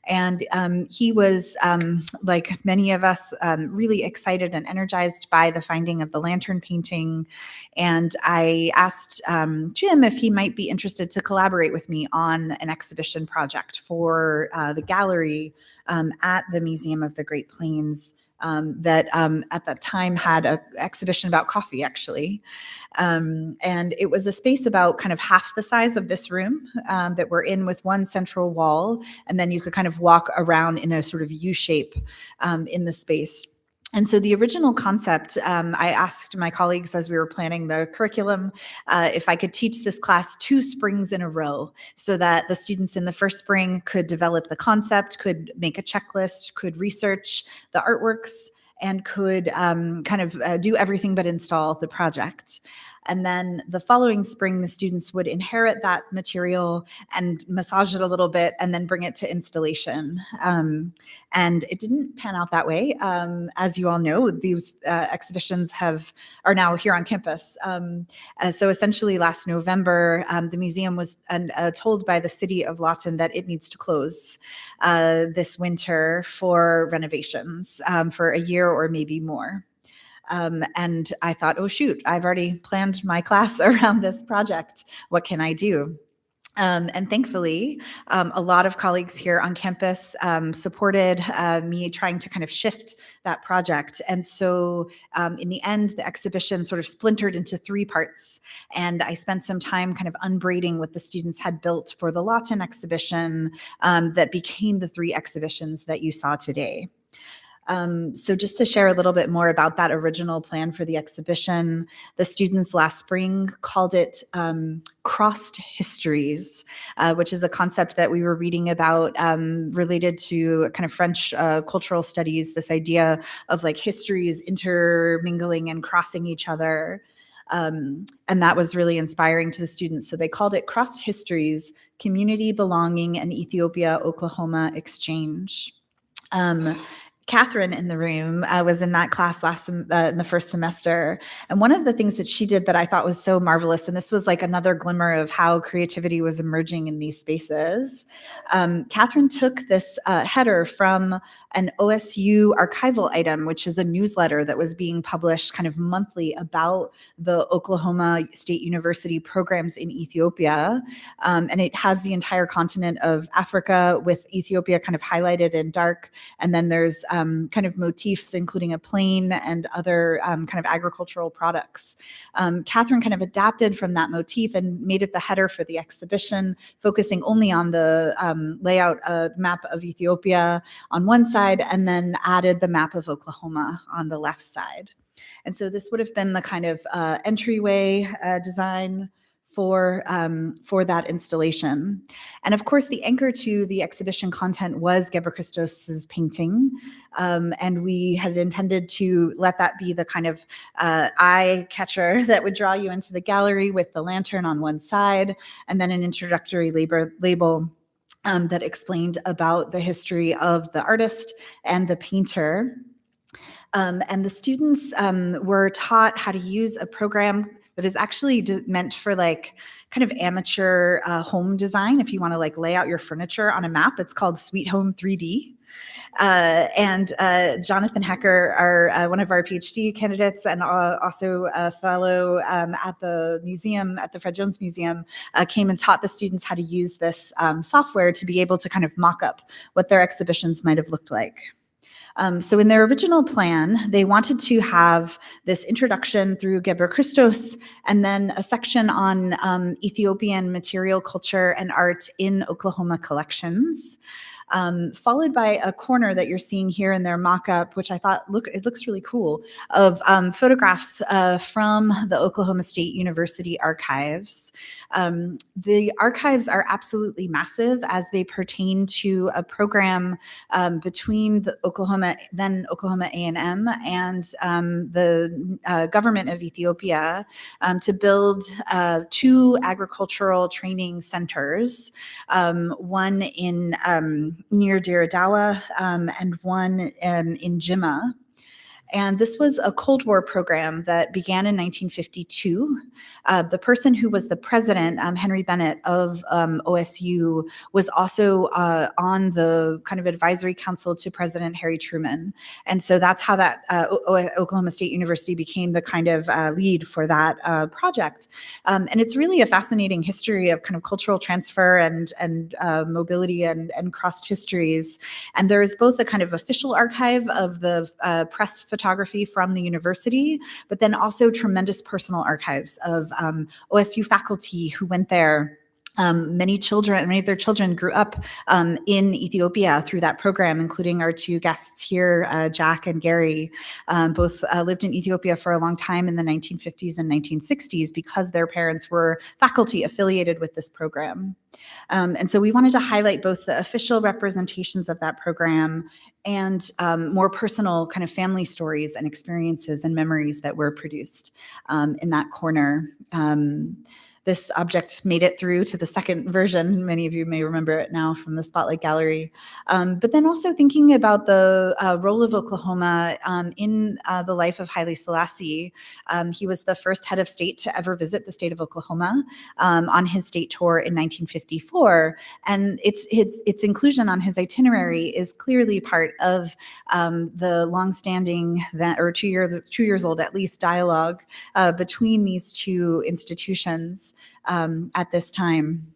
Speaker 1: And he was, like many of us, really excited and energized by the finding of the lantern painting. And I asked Jim if he might be interested to collaborate with me on an exhibition project for the gallery at the Museum of the Great Plains that at that time had an exhibition about coffee, actually. And it was a space about kind of half the size of this room that we're in, with one central wall. And then you could kind of walk around in a sort of U shape in the space. And so the original concept, I asked my colleagues as we were planning the curriculum if I could teach this class 2 springs in a row, so that the students in the first spring could develop the concept, could make a checklist, could research the artworks, and could kind of do everything but install the project. And then the following spring, the students would inherit that material and massage it a little bit and then bring it to installation. And it didn't pan out that way. As you all know, these exhibitions are now here on campus. So essentially last November, the museum was told by the city of Lawton that it needs to close this winter for renovations for a year or maybe more. And I thought, oh, shoot, I've already planned my class around this project. What can I do? And thankfully, a lot of colleagues here on campus supported me trying to kind of shift that project. And so in the end, the exhibition sort of splintered into 3 parts. And I spent some time kind of unbraiding what the students had built for the Lawton exhibition that became the 3 exhibitions that you saw today. So just to share a little bit more about that original plan for the exhibition, the students last spring called it crossed histories, which is a concept that we were reading about related to kind of French cultural studies, this idea of like histories intermingling and crossing each other. And that was really inspiring to the students. So they called it Crossed Histories, Community Belonging and Ethiopia-Oklahoma Exchange. Catherine in the room was in that class in the first semester. And one of the things that she did that I thought was so marvelous, and this was like another glimmer of how creativity was emerging in these spaces. Catherine took this header from an OSU archival item, which is a newsletter that was being published kind of monthly about the Oklahoma State University programs in Ethiopia. And it has the entire continent of Africa with Ethiopia kind of highlighted in dark. And then there's kind of motifs, including a plane and other kind of agricultural products. Catherine kind of adapted from that motif and made it the header for the exhibition, focusing only on the layout map of Ethiopia on one side, and then added the map of Oklahoma on the left side. And so this would have been the kind of entryway design for that installation. And of course, the anchor to the exhibition content was Gebre Kristos's painting. And we had intended to let that be the kind of eye catcher that would draw you into the gallery with the lantern on one side, and then an introductory label that explained about the history of the artist and the painter. And the students were taught how to use a program that is actually meant for like kind of amateur home design. If you want to like lay out your furniture on a map, it's called Sweet Home 3D. And Jonathan Hecker, one of our PhD candidates and also a fellow at the museum, at the Fred Jones Museum, came and taught the students how to use this software to be able to kind of mock up what their exhibitions might have looked like. So in their original plan, they wanted to have this introduction through Gebre Kristos and then a section on Ethiopian material culture and art in Oklahoma collections. Followed by a corner that you're seeing here in their mock-up, which I thought, it looks really cool, of photographs from the Oklahoma State University archives. The archives are absolutely massive as they pertain to a program between the then Oklahoma A&M and the government of Ethiopia to build 2 agricultural training centers, one in near Diradawa and one in Jimma. And this was a Cold War program that began in 1952. The person who was the president, Henry Bennett of OSU, was also on the kind of advisory council to President Harry Truman. And so that's how that Oklahoma State University became the kind of lead for that project. And it's really a fascinating history of kind of cultural transfer and mobility and crossed histories. And there is both a kind of official archive of the press photography from the university, but then also tremendous personal archives of OSU faculty who went there. Many of their children grew up in Ethiopia through that program, including our 2 guests here, Jack and Gary. Both lived in Ethiopia for a long time in the 1950s and 1960s because their parents were faculty affiliated with this program. And so we wanted to highlight both the official representations of that program and more personal kind of family stories and experiences and memories that were produced in that corner. This object made it through to the second version. Many of you may remember it now from the Spotlight Gallery. But then also thinking about the role of Oklahoma in the life of Haile Selassie. He was the first head of state to ever visit the state of Oklahoma on his state tour in 1954. And its inclusion on his itinerary is clearly part of the longstanding, 2 years old at least, dialogue between these 2 institutions at this time.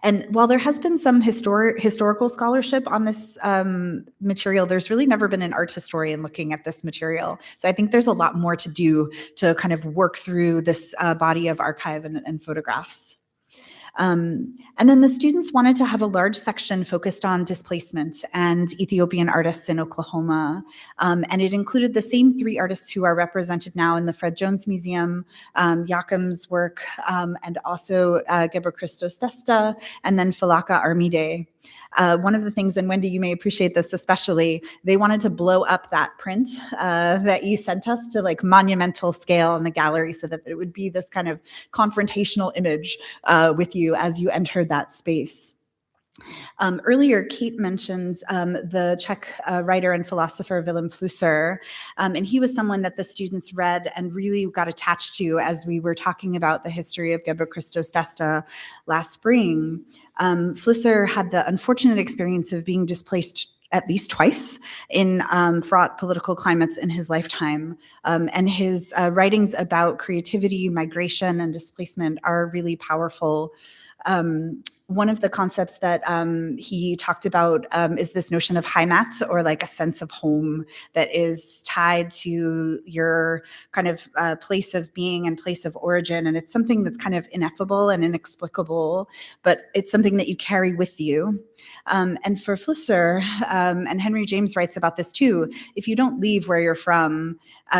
Speaker 1: And while there has been some historical scholarship on this material, there's really never been an art historian looking at this material. So I think there's a lot more to do to kind of work through this body of archive and photographs. And then the students wanted to have a large section focused on displacement and Ethiopian artists in Oklahoma. And it included the same 3 artists who are represented now in the Fred Jones Museum, Eyakem's work, and also Gebre Kristos Desta, and then Falaka Armide. One of the things, and Wendy, you may appreciate this especially, they wanted to blow up that print that you sent us to like monumental scale in the gallery so that it would be this kind of confrontational image with you as you entered that space. Earlier, Kate mentions the Czech writer and philosopher Willem Flusser, and he was someone that the students read and really got attached to as we were talking about the history of Gebre Kristos Desta last spring. Flusser had the unfortunate experience of being displaced at least twice in fraught political climates in his lifetime. And his writings about creativity, migration, and displacement are really powerful. One of the concepts that he talked about is this notion of Heimat, or like a sense of home that is tied to your kind of place of being and place of origin. And it's something that's kind of ineffable and inexplicable, but it's something that you carry with you. And for Flusser, and Henry James writes about this too, if you don't leave where you're from,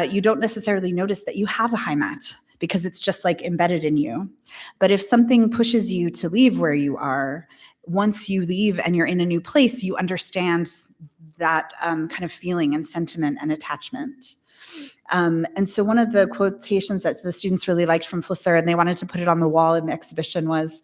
Speaker 1: you don't necessarily notice that you have a Heimat, because it's just like embedded in you. But if something pushes you to leave where you are, once you leave and you're in a new place, you understand that kind of feeling and sentiment and attachment. And so one of the quotations that the students really liked from Flusser, and they wanted to put it on the wall in the exhibition, was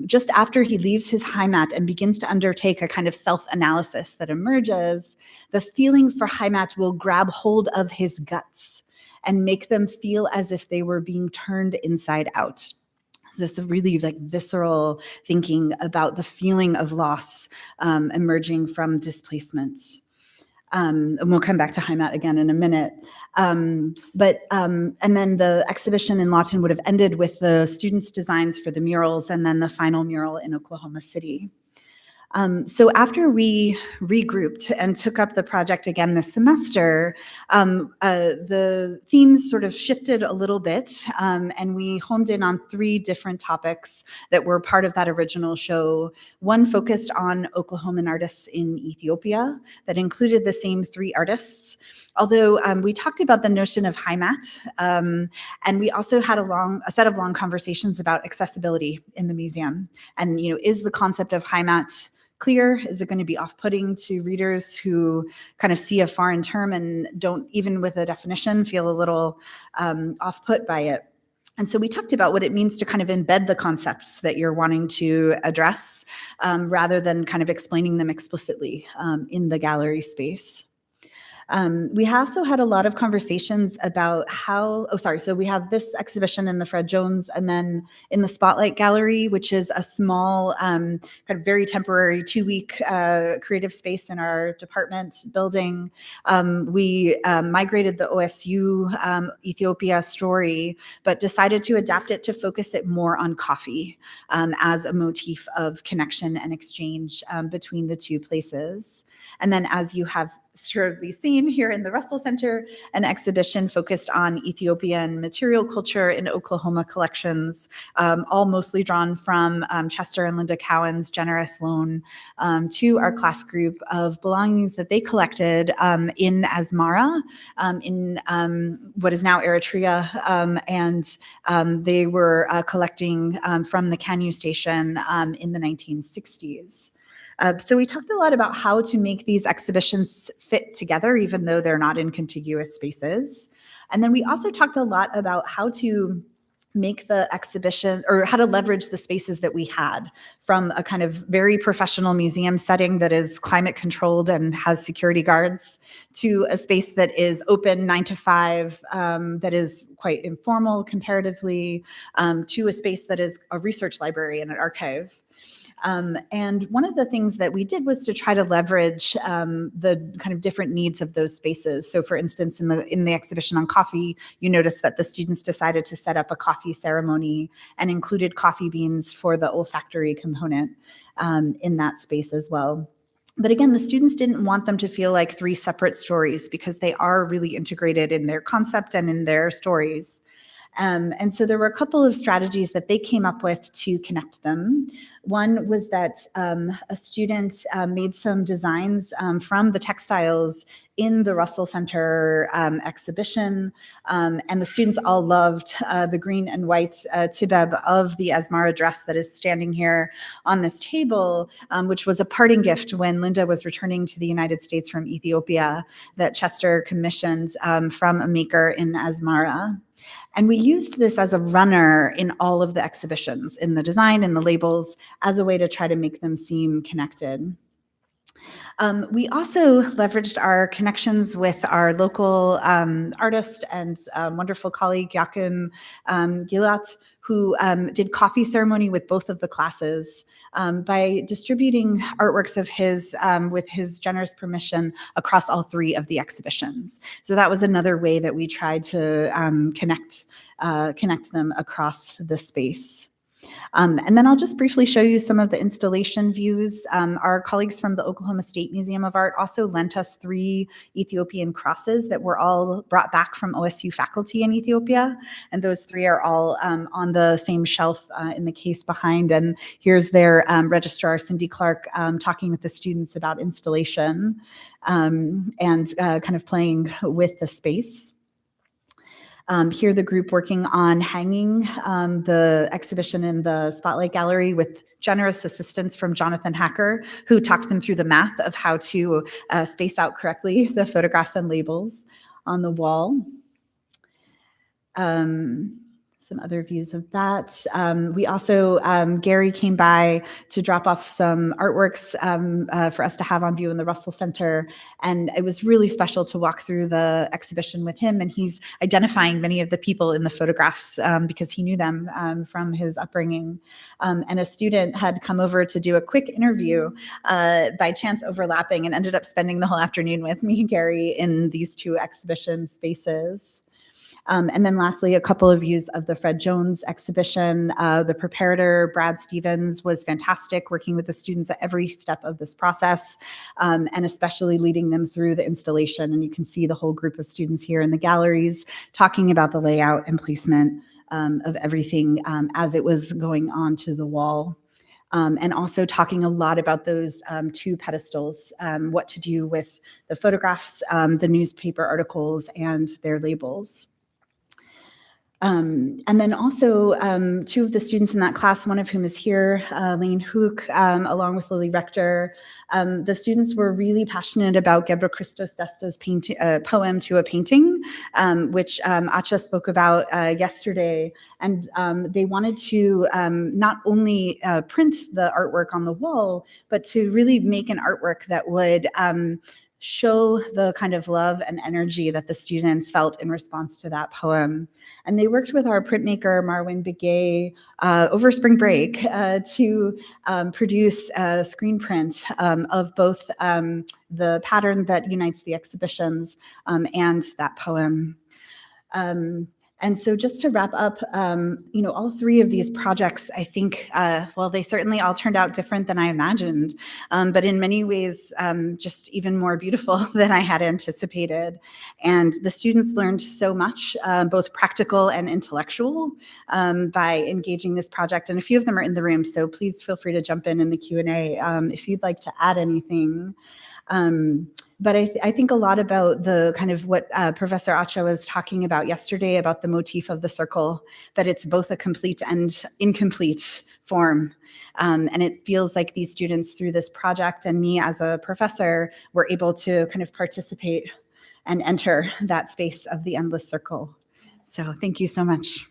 Speaker 1: just after he leaves his Heimat and begins to undertake a kind of self-analysis that emerges, the feeling for Heimat will grab hold of his guts and make them feel as if they were being turned inside out. This really like visceral thinking about the feeling of loss emerging from displacement. And we'll come back to Heimat again in a minute. And then the exhibition in Lawton would have ended with the students' designs for the murals and then the final mural in Oklahoma City. So after we regrouped and took up the project again this semester, the themes sort of shifted a little bit, and we homed in on 3 different topics that were part of that original show. One focused on Oklahoman artists in Ethiopia that included the same 3 artists. Although we talked about the notion of Heimat, and we also had a set of long conversations about accessibility in the museum. And, you know, is the concept of Heimat clear? Is it going to be off-putting to readers who kind of see a foreign term and don't, even with a definition, feel a little off-put by it? And so we talked about what it means to kind of embed the concepts that you're wanting to address rather than kind of explaining them explicitly in the gallery space. We also had a lot of conversations about so we have this exhibition in the Fred Jones, and then in the Spotlight Gallery, which is a small, kind of very temporary 2-week creative space in our department building. We migrated the OSU Ethiopia story, but decided to adapt it to focus it more on coffee as a motif of connection and exchange between the 2 places. And then, as you have surely seen here in the Russell Center, an exhibition focused on Ethiopian material culture in Oklahoma collections, all mostly drawn from Chester and Linda Cowan's generous loan to our class group of belongings that they collected in Asmara, in what is now Eritrea, and they were collecting from the Kanu station in the 1960s. So we talked a lot about how to make these exhibitions fit together, even though they're not in contiguous spaces. And then we also talked a lot about how to make the exhibition, or how to leverage the spaces that we had, from a kind of very professional museum setting that is climate controlled and has security guards, to a space that is open 9 to 5, that is quite informal comparatively, to a space that is a research library and an archive. And one of the things that we did was to try to leverage the kind of different needs of those spaces. So for instance, in the exhibition on coffee, you notice that the students decided to set up a coffee ceremony and included coffee beans for the olfactory component in that space as well. But again, the students didn't want them to feel like 3 separate stories, because they are really integrated in their concept and in their stories. And so there were a couple of strategies that they came up with to connect them. One was that a student made some designs from the textiles in the Russell Center exhibition, and the students all loved the green and white tibeb of the Asmara dress that is standing here on this table, which was a parting gift when Linda was returning to the United States from Ethiopia that Chester commissioned from a maker in Asmara. And we used this as a runner in all of the exhibitions, in the design and the labels, as a way to try to make them seem connected. We also leveraged our connections with our local artist and wonderful colleague, Eyakem Gulilat, who did coffee ceremony with both of the classes by distributing artworks of his with his generous permission across all three of the exhibitions. So that was another way that we tried to connect them across the space. And then I'll just briefly show you some of the installation views. Our colleagues from the Oklahoma State Museum of Art also lent us 3 Ethiopian crosses that were all brought back from OSU faculty in Ethiopia. And those 3 are all on the same shelf in the case behind. And here's their registrar, Cindy Clark, talking with the students about installation and kind of playing with the space. Here, the group working on hanging the exhibition in the Spotlight Gallery with generous assistance from Jonathan Hacker, who talked them through the math of how to space out correctly the photographs and labels on the wall. Some other views of that. We also, Gary came by to drop off some artworks for us to have on view in the Russell Center. And it was really special to walk through the exhibition with him. And he's identifying many of the people in the photographs because he knew them from his upbringing. And a student had come over to do a quick interview by chance overlapping and ended up spending the whole afternoon with me, Gary, in these 2 exhibition spaces. And then lastly, a couple of views of the Fred Jones exhibition. The preparator, Brad Stevens, was fantastic, working with the students at every step of this process, and especially leading them through the installation. And you can see the whole group of students here in the galleries talking about the layout and placement of everything as it was going onto the wall. And also talking a lot about those 2 pedestals, what to do with the photographs, the newspaper articles, and their labels. And then also 2 of the students in that class, one of whom is here, Lane Hook, along with Lily Rector. The students were really passionate about Gebre Kristos Desta's poem to a painting, which Acha spoke about yesterday. And they wanted to not only print the artwork on the wall, but to really make an artwork that would show the kind of love and energy that the students felt in response to that poem. And they worked with our printmaker, Marwin Bekele, over spring break to produce a screen print of both the pattern that unites the exhibitions and that poem. And so just to wrap up, all 3 of these projects, I think, well, they certainly all turned out different than I imagined, but in many ways, just even more beautiful than I had anticipated. And the students learned so much, both practical and intellectual, by engaging this project. And a few of them are in the room, so please feel free to jump in the Q&A if you'd like to add anything. But I think a lot about the kind of what Professor Acha was talking about yesterday about the motif of the circle, that it's both a complete and incomplete form. And it feels like these students through this project and me as a professor were able to kind of participate and enter that space of the endless circle. So thank you so much.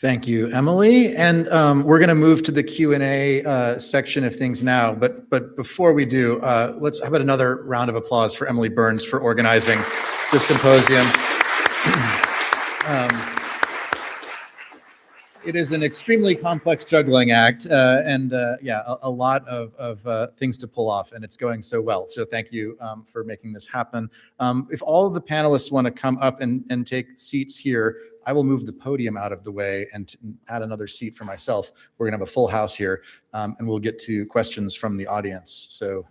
Speaker 2: Thank you, Emily. And we're going to move to the Q&A section of things now. But before we do, let's have another round of applause for Emily Burns for organizing this symposium. It is an extremely complex juggling act, and a lot of things to pull off, and it's going so well. So thank you for making this happen. If all of the panelists want to come up and take seats here, I will move the podium out of the way and add another seat for myself. We're going to have a full house here, and we'll get to questions from the audience. So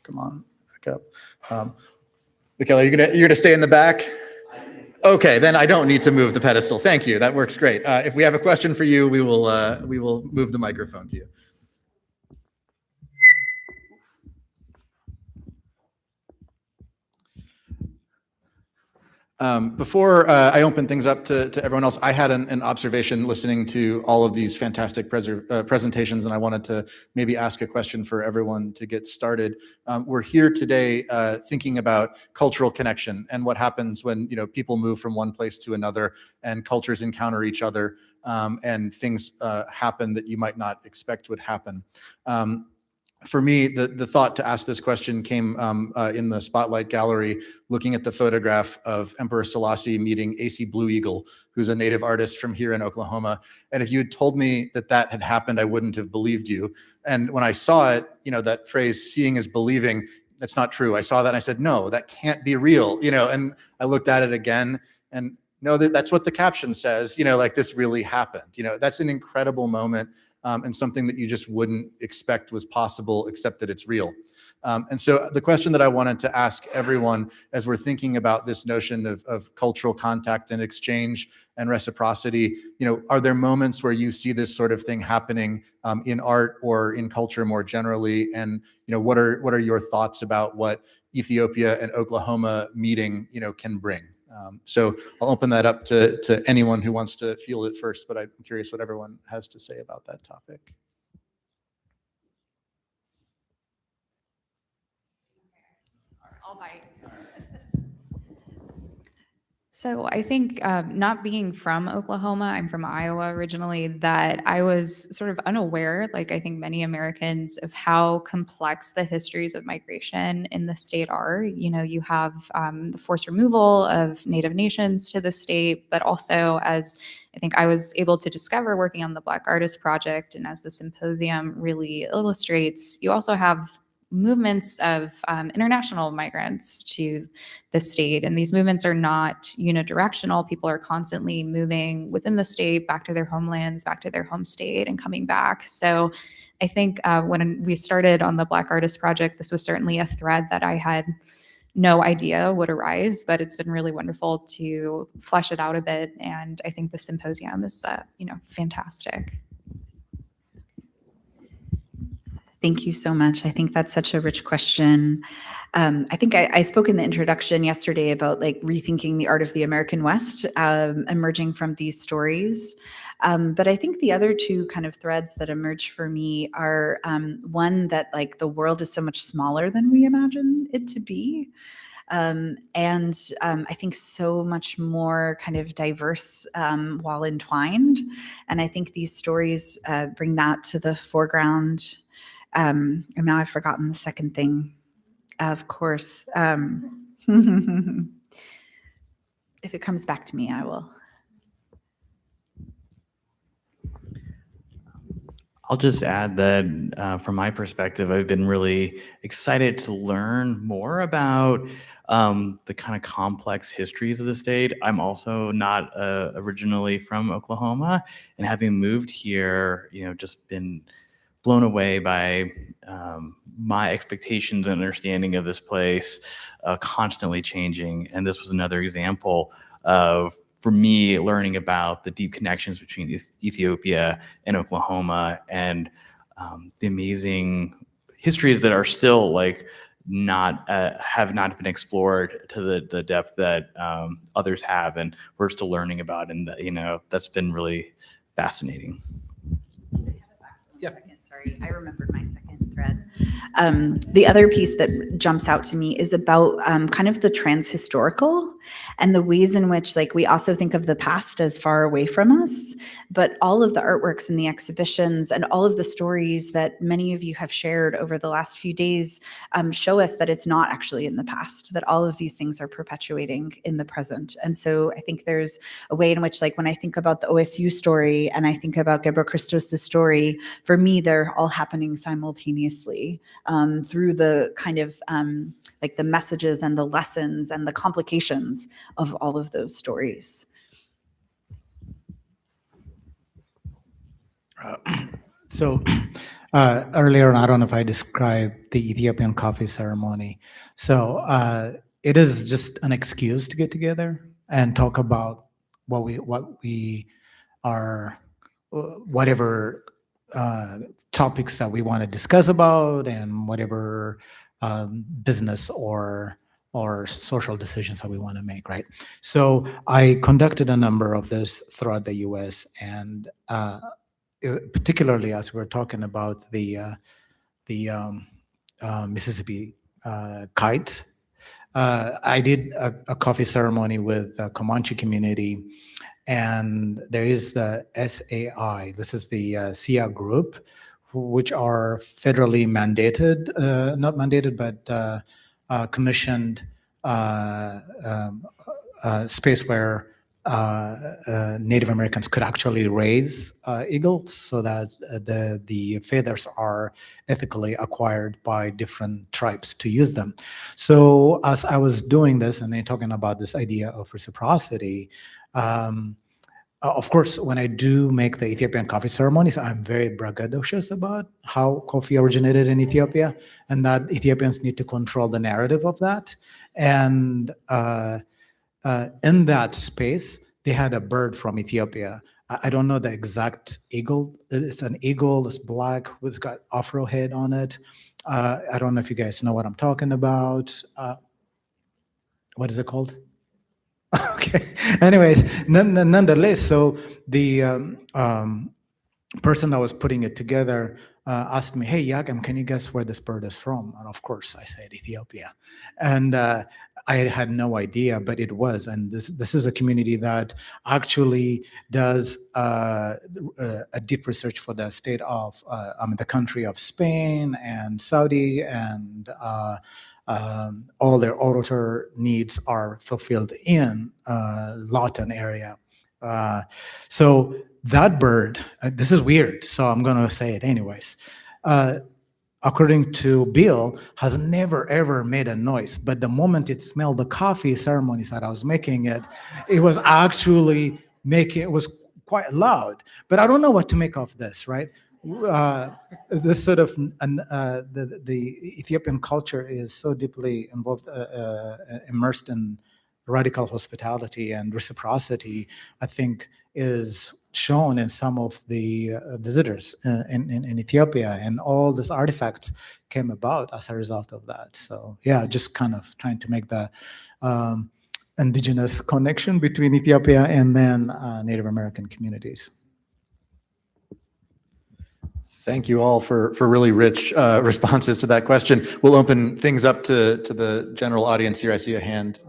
Speaker 2: come on, back up. Bekele, you're gonna stay in the back? Okay, then I don't need to move the pedestal. Thank you. That works great. If we have a question for you, we will move the microphone to you. Before I open things up to everyone else, I had an observation listening to all of these fantastic presentations, and I wanted to maybe ask a question for everyone to get started. We're here today thinking about cultural connection and what happens when people move from one place to another and cultures encounter each other, and things happen that you might not expect would happen. For me, the thought to ask this question came in the Spotlight Gallery, looking at the photograph of Emperor Selassie meeting A.C. Blue Eagle, who's a native artist from here in Oklahoma. And if you had told me that had happened, I wouldn't have believed you. And when I saw it, that phrase, seeing is believing, that's not true. I saw that and I said, no, that can't be real. And I looked at it again and no, that's what the caption says, like this really happened. That's an incredible moment. And something that you just wouldn't expect was possible, except that it's real. And so the question that I wanted to ask everyone as we're thinking about this notion of cultural contact and exchange and reciprocity, are there moments where you see this sort of thing happening in art or in culture more generally? And what are your thoughts about what Ethiopia and Oklahoma meeting can bring? So I'll open that up to anyone who wants to field it first, but I'm curious what everyone has to say about that topic.
Speaker 4: I'll bite. So I think not being from Oklahoma, I'm from Iowa originally, that I was sort of unaware, like I think many Americans, of how complex the histories of migration in the state are. You have the forced removal of Native nations to the state, but also, as I think I was able to discover working on the Black Artists Project, and as the symposium really illustrates, you also have movements of international migrants to the state. And these movements are not unidirectional. People are constantly moving within the state, back to their homelands, back to their home state, and coming back. So I think when we started on the Black Artists Project, this was certainly a thread that I had no idea would arise, but it's been really wonderful to flesh it out a bit. And I think the symposium is, fantastic.
Speaker 1: Thank you so much. I think that's such a rich question. I think I spoke in the introduction yesterday about rethinking the art of the American West, emerging from these stories. But I think the other two kind of threads that emerge for me are one that the world is so much smaller than we imagine it to be. And I think so much more kind of diverse while entwined. And I think these stories bring that to the foreground. And now I've forgotten the second thing, of course. If it comes back to me, I will.
Speaker 5: I'll just add that from my perspective, I've been really excited to learn more about the kind of complex histories of the state. I'm also not originally from Oklahoma, and having moved here, just been blown away by my expectations and understanding of this place constantly changing. And this was another example of, for me, learning about the deep connections between Ethiopia and Oklahoma, and the amazing histories that are still have not been explored to the depth that others have, and we're still learning about. And that's been really fascinating.
Speaker 1: Yeah. Sorry, I remembered my second thread. The other piece that jumps out to me is about kind of the transhistorical and the ways in which we also think of the past as far away from us, but all of the artworks and the exhibitions and all of the stories that many of you have shared over the last few days show us that it's not actually in the past, that all of these things are perpetuating in the present. And so I think there's a way in which when I think about the OSU story and I think about Gebre Kristos' story, for me, they're all happening simultaneously through the kind of the messages and the lessons and the complications of all of those stories.
Speaker 3: So earlier, I don't know if I described the Ethiopian coffee ceremony. So it is just an excuse to get together and talk about what we are, whatever topics that we want to discuss about, and whatever business or social decisions that we want to make, right? So I conducted a number of this throughout the U.S. and particularly as we're talking about the Mississippi kite. I did a coffee ceremony with the Comanche community, and there is the SAI. This is the SIA group, which are federally mandated, not mandated, but commissioned space where Native Americans could actually raise eagles so that the feathers are ethically acquired by different tribes to use them. So as I was doing this and then talking about this idea of reciprocity, of course, when I do make the Ethiopian coffee ceremonies, I'm very braggadocious about how coffee originated in Ethiopia and that Ethiopians need to control the narrative of that. And in that space, they had a bird from Ethiopia. I don't know the exact eagle. It's an eagle. It's black. It's got afro head on it. I don't know if you guys know what I'm talking about. What is it called? Okay. Anyways, nonetheless, so the person that was putting it together asked me, "Hey, Eyakem, can you guess where this bird is from?" And of course, I said Ethiopia, and I had no idea, but it was. And this is a community that actually does a deep research for the state of the country of Spain and Saudi, and all their auditor needs are fulfilled in Lawton area. So that bird, this is weird, so I'm going to say it anyways. According to Bill, has never ever made a noise. But the moment it smelled the coffee ceremonies that I was making it was actually it was quite loud. But I don't know what to make of this, right? This sort of the Ethiopian culture is so deeply involved, immersed in radical hospitality and reciprocity, I think is shown in some of the visitors in Ethiopia, and all these artifacts came about as a result of that. So yeah, just kind of trying to make the indigenous connection between Ethiopia and then Native American communities.
Speaker 2: Thank you all for really rich responses to that question. We'll open things up to the general audience here. I see a hand.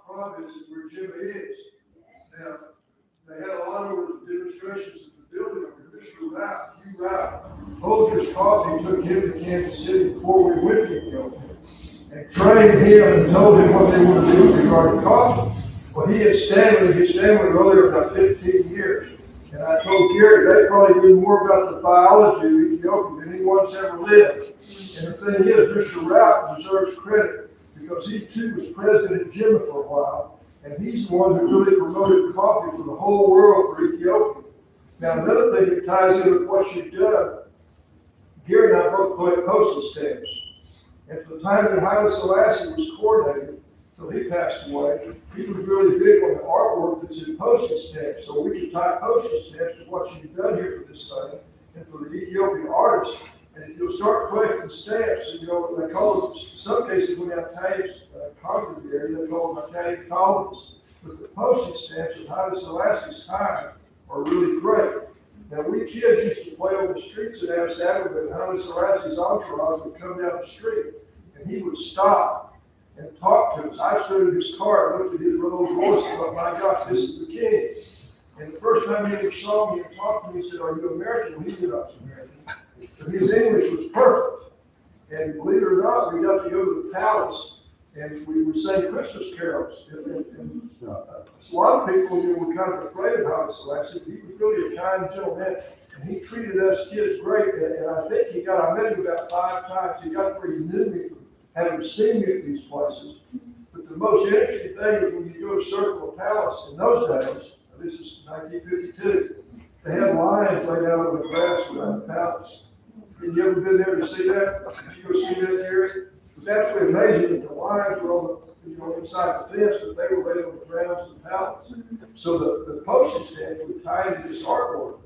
Speaker 7: Province is where Gebre is. Now, they had a lot of demonstrations at the building of Mr. Rap, Folger's Coffee took him to Kansas City before we went to Ethiopia and trained him and told him what they were to do regarding coffee. Well, he and Stanley, his family were there about 15 years. And I told Gary they probably knew more about the biology of Ethiopia than anyone's ever lived. And the thing is, Mr. Rap deserves credit, because he too was president of Gebre for a while, and he's the one who really promoted coffee for the whole world for Ethiopia. Now, another thing that ties in with what you've done, Gary and I both collect postage stamps. And for the time that Haile Selassie was coronated, until he passed away, he was really big on the artwork that's in postage stamps. So we can tie postage stamps to what you've done here for this thing and for the Ethiopian artists. And if you'll start collecting stamps, they call them, in some cases when they have tags conquered the area, they call them tag colonies. But the postage stamps of Haile Selassie's time are really great. Now, we kids used to play on the streets in Addis Ababa, and Haile Selassie's entourage would come down the street, and he would stop and talk to us. I stood in his car and looked at his Rolls Royce and thought, my gosh, this is the king. And the first time he ever saw me and talked to me, he said, "Are you American?" Well, he knew I was American. But his English was perfect. And believe it or not, we got to go to the palace and we would sing Christmas carols. And a lot of people were kind of afraid of Haile Selassie. He was really a kind gentleman. And he treated us kids great, and I think I met him about 5 times. He got where he knew me from having seen me at these places. But the most interesting thing is when you go to Circle of Palace in those days, this is 1952, they had lions laid out on the grass around the palace. Have you ever been there to see that? Did you go see that, Gary? It was absolutely amazing that the lions were on the, inside the fence, but they were laid on the grounds of the palace. So the postage stamps were tied to this artwork.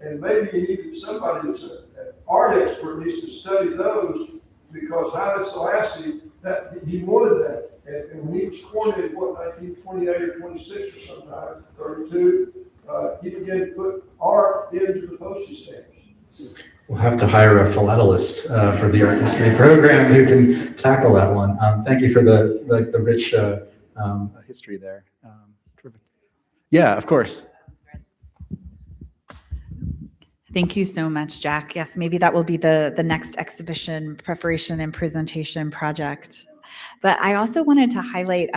Speaker 7: And maybe you needed somebody that's an art expert needs to study those, because Haile Selassie, that he wanted that. And when he was coronated, 1928 or 26 or sometime, 32, he began to put art into the postage stamps.
Speaker 2: We'll have to hire a philatelist for the art history program who can tackle that one. Thank you for the rich history there. Terrific. Yeah, of course.
Speaker 1: Thank you so much, Jack. Yes, maybe that will be the next exhibition preparation and presentation project. But I also wanted to highlight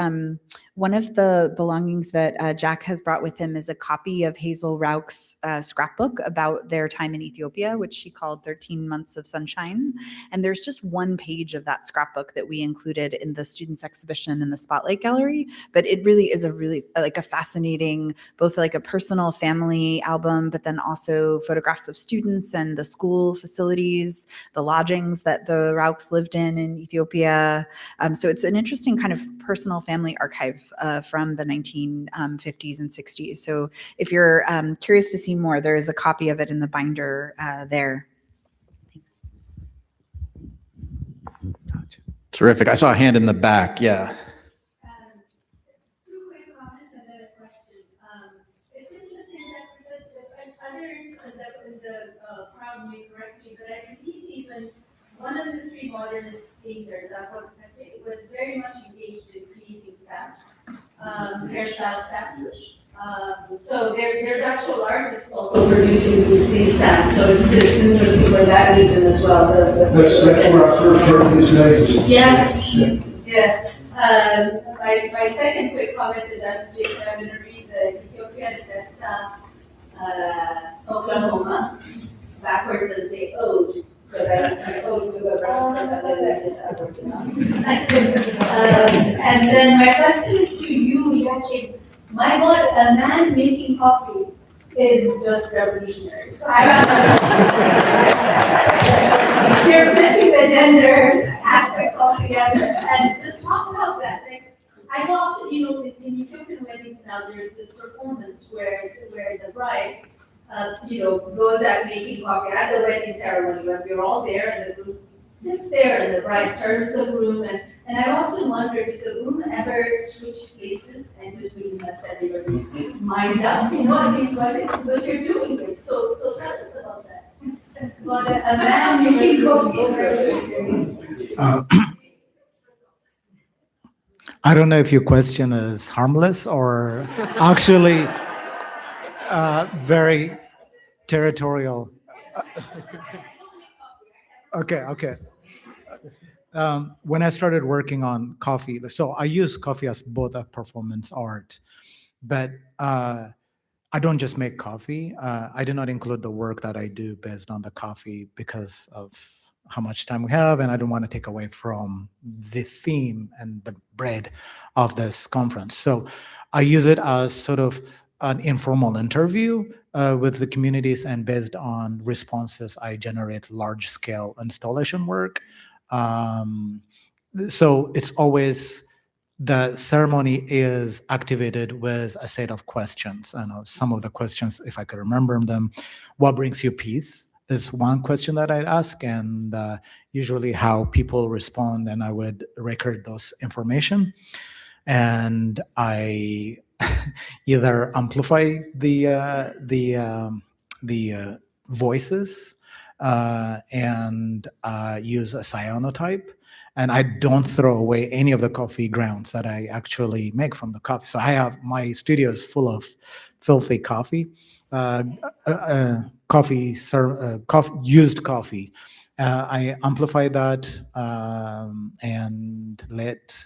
Speaker 1: one of the belongings that Jack has brought with him is a copy of Hazel Rauch's scrapbook about their time in Ethiopia, which she called 13 Months of Sunshine. And there's just one page of that scrapbook that we included in the students exhibition in the Spotlight Gallery. But it really is a fascinating, both like a personal family album, but then also photographs of students and the school facilities, the lodgings that the Rauchs lived in Ethiopia. So it's an interesting kind of personal family archive from the 1950s and 60s. So if you're curious to see more, there is a copy of it in the binder there. Thanks.
Speaker 2: Terrific. I saw a hand in the back. Yeah.
Speaker 8: Two quick comments and then a question. It's interesting that because others in the crowd may correct me, but I believe even one of the 3 modernist painters, was very much engaged in creating stamps, hairstyle stamps. So there's actual artists also producing these stamps. So it's interesting for that reason as well.
Speaker 7: That's where I first heard his name.
Speaker 8: Yeah. My second quick comment is I'm going to read the Ethiopian Desta, Oklahoma, backwards and say ode. So that it's an ode to whoever else has something and then my question is to you, Eyakem. My God, a man making coffee is just revolutionary. So you're flipping the gender aspect altogether, and just talk about that. Like, I know often, in Ethiopian weddings now, there's this performance where the bride goes out making coffee at the wedding ceremony when we're all there and the groom sits there and the bride serves the groom. And I often wonder, did the groom ever switch places and just really messed everybody's mind up? At these weddings, but you're doing it. So tell us about that. About a man making coffee.
Speaker 3: I don't know if your question is harmless or actually very territorial. Okay. When I started working on coffee, so I use coffee as both a performance art, but I don't just make coffee. I do not include the work that I do based on the coffee because of how much time we have, and I don't want to take away from the theme and the bread of this conference. So I use it as sort of an informal interview with the communities, and based on responses, I generate large-scale installation work. So it's always, the ceremony is activated with a set of questions. I know some of the questions, if I could remember them, what brings you peace is one question that I'd ask, and usually how people respond, and I would record those information. And I either amplify the voices and use a cyanotype, and I don't throw away any of the coffee grounds that I actually make from the coffee. So I have, my studio is full of filthy coffee, used coffee. I amplify that and let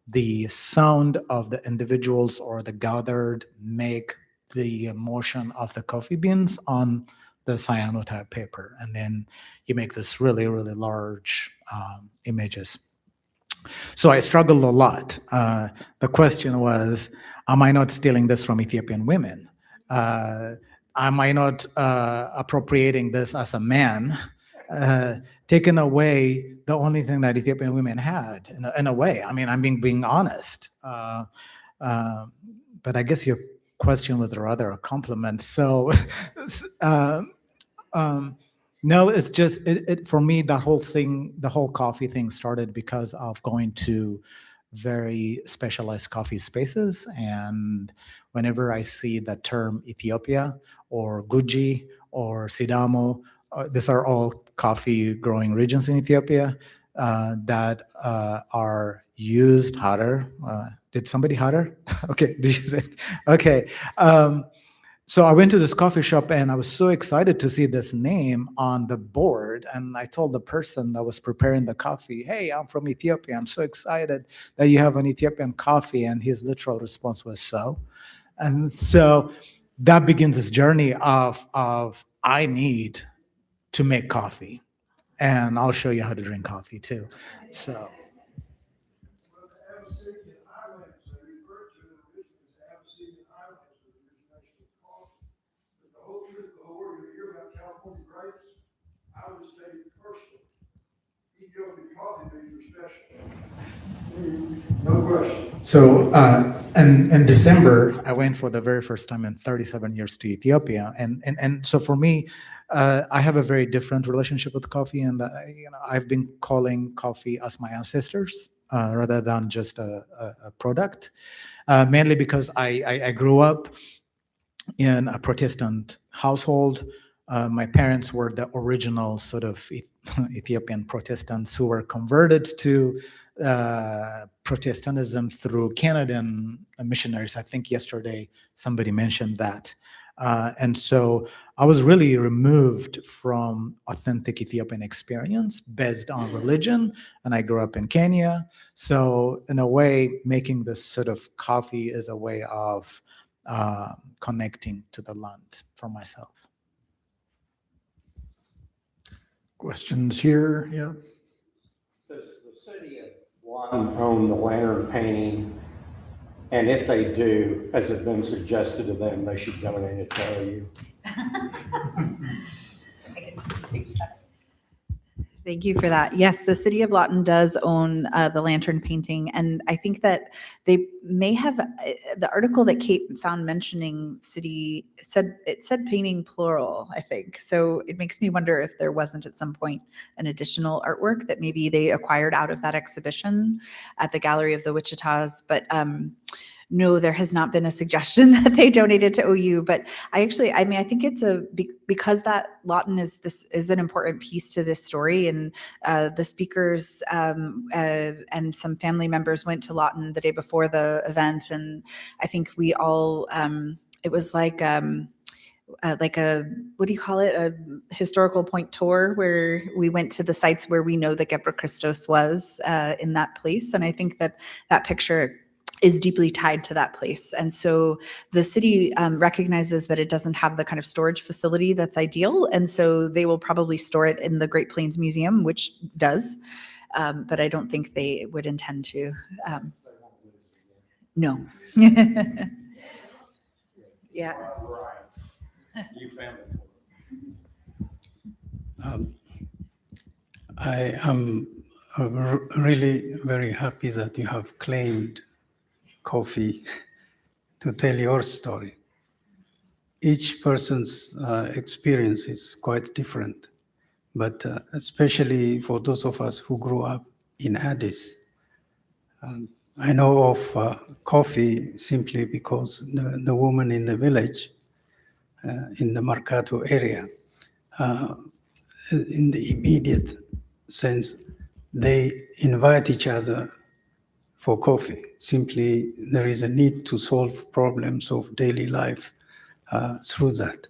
Speaker 3: the sound of the individuals or the gathered make the motion of the coffee beans on the cyanotype paper, and then you make this really, really large images. So I struggled a lot. The question was, am I not stealing this from Ethiopian women? Am I not appropriating this as a man, taking away the only thing that Ethiopian women had, in a way? I mean, I'm being honest. But I guess your question was rather a compliment. So, no, it's just, for me, the whole thing, the whole coffee thing started because of going to very specialized coffee spaces. And whenever I see the term Ethiopia or Guji or Sidamo, these are all coffee growing regions in Ethiopia that are used harder. Did somebody harder? Okay, did you say? Okay. So I went to this coffee shop and I was so excited to see this name on the board. And I told the person that was preparing the coffee, hey, I'm from Ethiopia. I'm so excited that you have an Ethiopian coffee. And his literal response was, so. And so that begins this journey of I need to make coffee. And I'll show you how to drink coffee too. So.
Speaker 7: Well, the Abyssinian Islands, they refer to it originally as Abyssinian Islands, the origination of coffee. But the whole truth, the whole word you hear about California grapes, I would say personally, Ethiopian coffee beans are special. No question.
Speaker 3: So in December, I went for the very first time in 37 years to Ethiopia. And so for me, I have a very different relationship with coffee. And I've been calling coffee as my ancestors rather than just a product, mainly because I grew up in a Protestant household. My parents were the original sort of Ethiopian Protestants who were converted to Protestantism through Canadian missionaries. I think yesterday somebody mentioned that. And so I was really removed from authentic Ethiopian experience based on religion. And I grew up in Kenya. So in a way, making this sort of coffee is a way of connecting to the land for myself.
Speaker 2: Questions here? Yeah.
Speaker 9: Does the city of Lawton own the lantern painting? And if they do, has it been suggested to them they should donate it to OU?
Speaker 1: Thank you for that. Yes, the city of Lawton does own the lantern painting. And I think that they may have, the article that Kate found mentioning city, it said painting plural, I think. So it makes me wonder if there wasn't at some point an additional artwork that maybe they acquired out of that exhibition at the Gallery of the Wichitas. But no, there has not been a suggestion that they donated to OU, but I think it's because that Lawton is an important piece to this story, and the speakers and some family members went to Lawton the day before the event, and I think we all, it was like a, what do you call it? A historical point tour where we went to the sites where we know that Gebre Kristos was in that place. And I think that picture is deeply tied to that place. And so the city recognizes that it doesn't have the kind of storage facility that's ideal. And so they will probably store it in the Great Plains Museum, which does, but I don't think they would intend to. No. Yeah.
Speaker 9: You found it.
Speaker 10: I am really very happy that you have claimed coffee to tell your story. Each person's experience is quite different, but especially for those of us who grew up in Addis. I know of coffee simply because the woman in the village, in the Mercato area, in the immediate sense, they invite each other for coffee. Simply, there is a need to solve problems of daily life through that.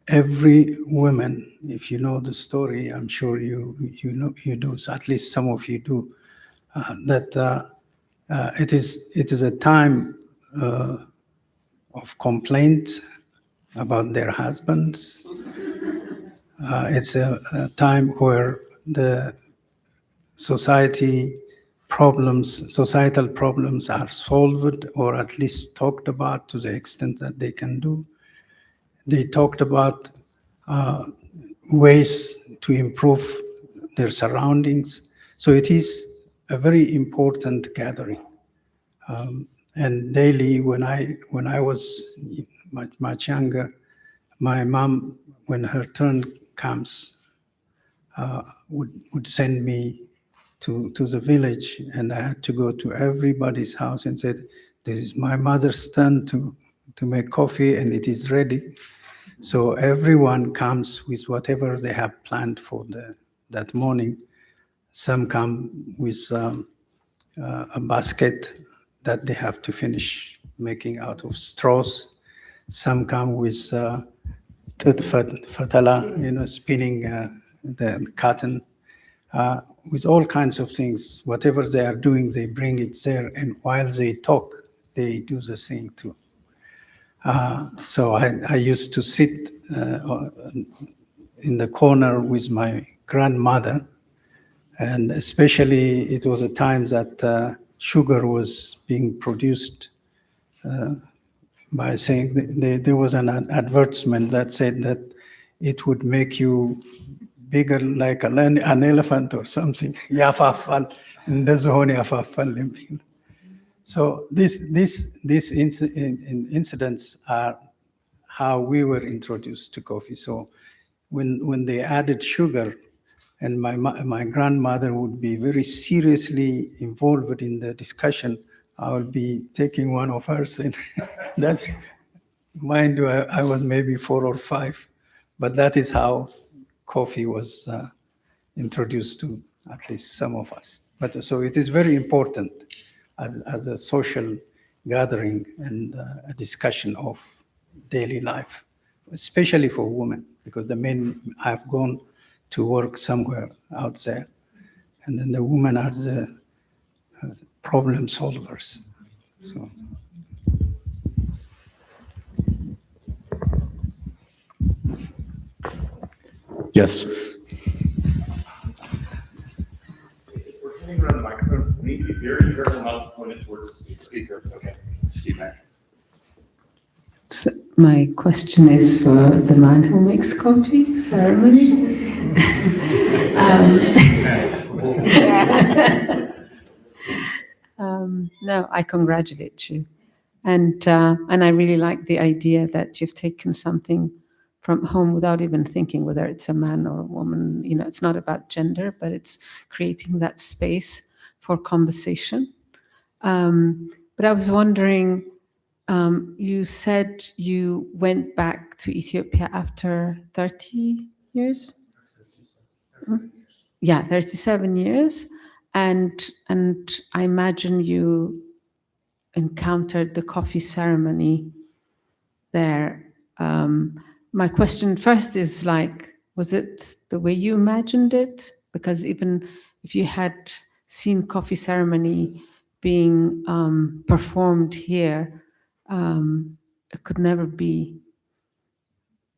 Speaker 10: Every woman, if you know the story, I'm sure you do, so at least some of you do, that it is a time of complaint about their husbands, It's a time where the societal problems are solved or at least talked about to the extent that they can do. They talked about ways to improve their surroundings. So it is a very important gathering. And daily, when I was much younger, my mom, when her turn comes, would send me to the village, and I had to go to everybody's house and said, "This is my mother's turn to make coffee, and it is ready." So everyone comes with whatever they have planned for that morning. Some come with a basket that they have to finish making out of straws. Some come with fatala, spinning the cotton, with all kinds of things. Whatever they are doing, they bring it there, and while they talk, they do the same too. So I used to sit in the corner with my grandmother, and especially it was a time that sugar was being produced by saying there was an advertisement that said that it would make you bigger like an elephant or something. Yafafal, እንደዝሆን ያፋፋል የሚል. So these incidents are how we were introduced to coffee. So when they added sugar, and my grandmother would be very seriously involved in the discussion, I will be taking one of hers, and that's, mind you, I was maybe 4 or 5, but that is how coffee was introduced to at least some of us. But so it is very important as a social gathering and a discussion of daily life, especially for women, because the men have gone to work somewhere out there, and then the women are the problem solvers. So.
Speaker 2: Yes.
Speaker 11: We're heading around the microphone. We need to be very careful not to point it towards the speaker. Okay, Steve Mack.
Speaker 12: So my question is for the man who makes coffee ceremony. No, I congratulate you, and I really like the idea that you've taken something from home without even thinking whether it's a man or a woman. It's not about gender, but it's creating that space for conversation. But I was wondering, you said you went back to Ethiopia after 30 years? Yeah, 37 years. And I imagine you encountered the coffee ceremony there. My question first is was it the way you imagined it? Because even if you had seen coffee ceremony being performed here, it could never be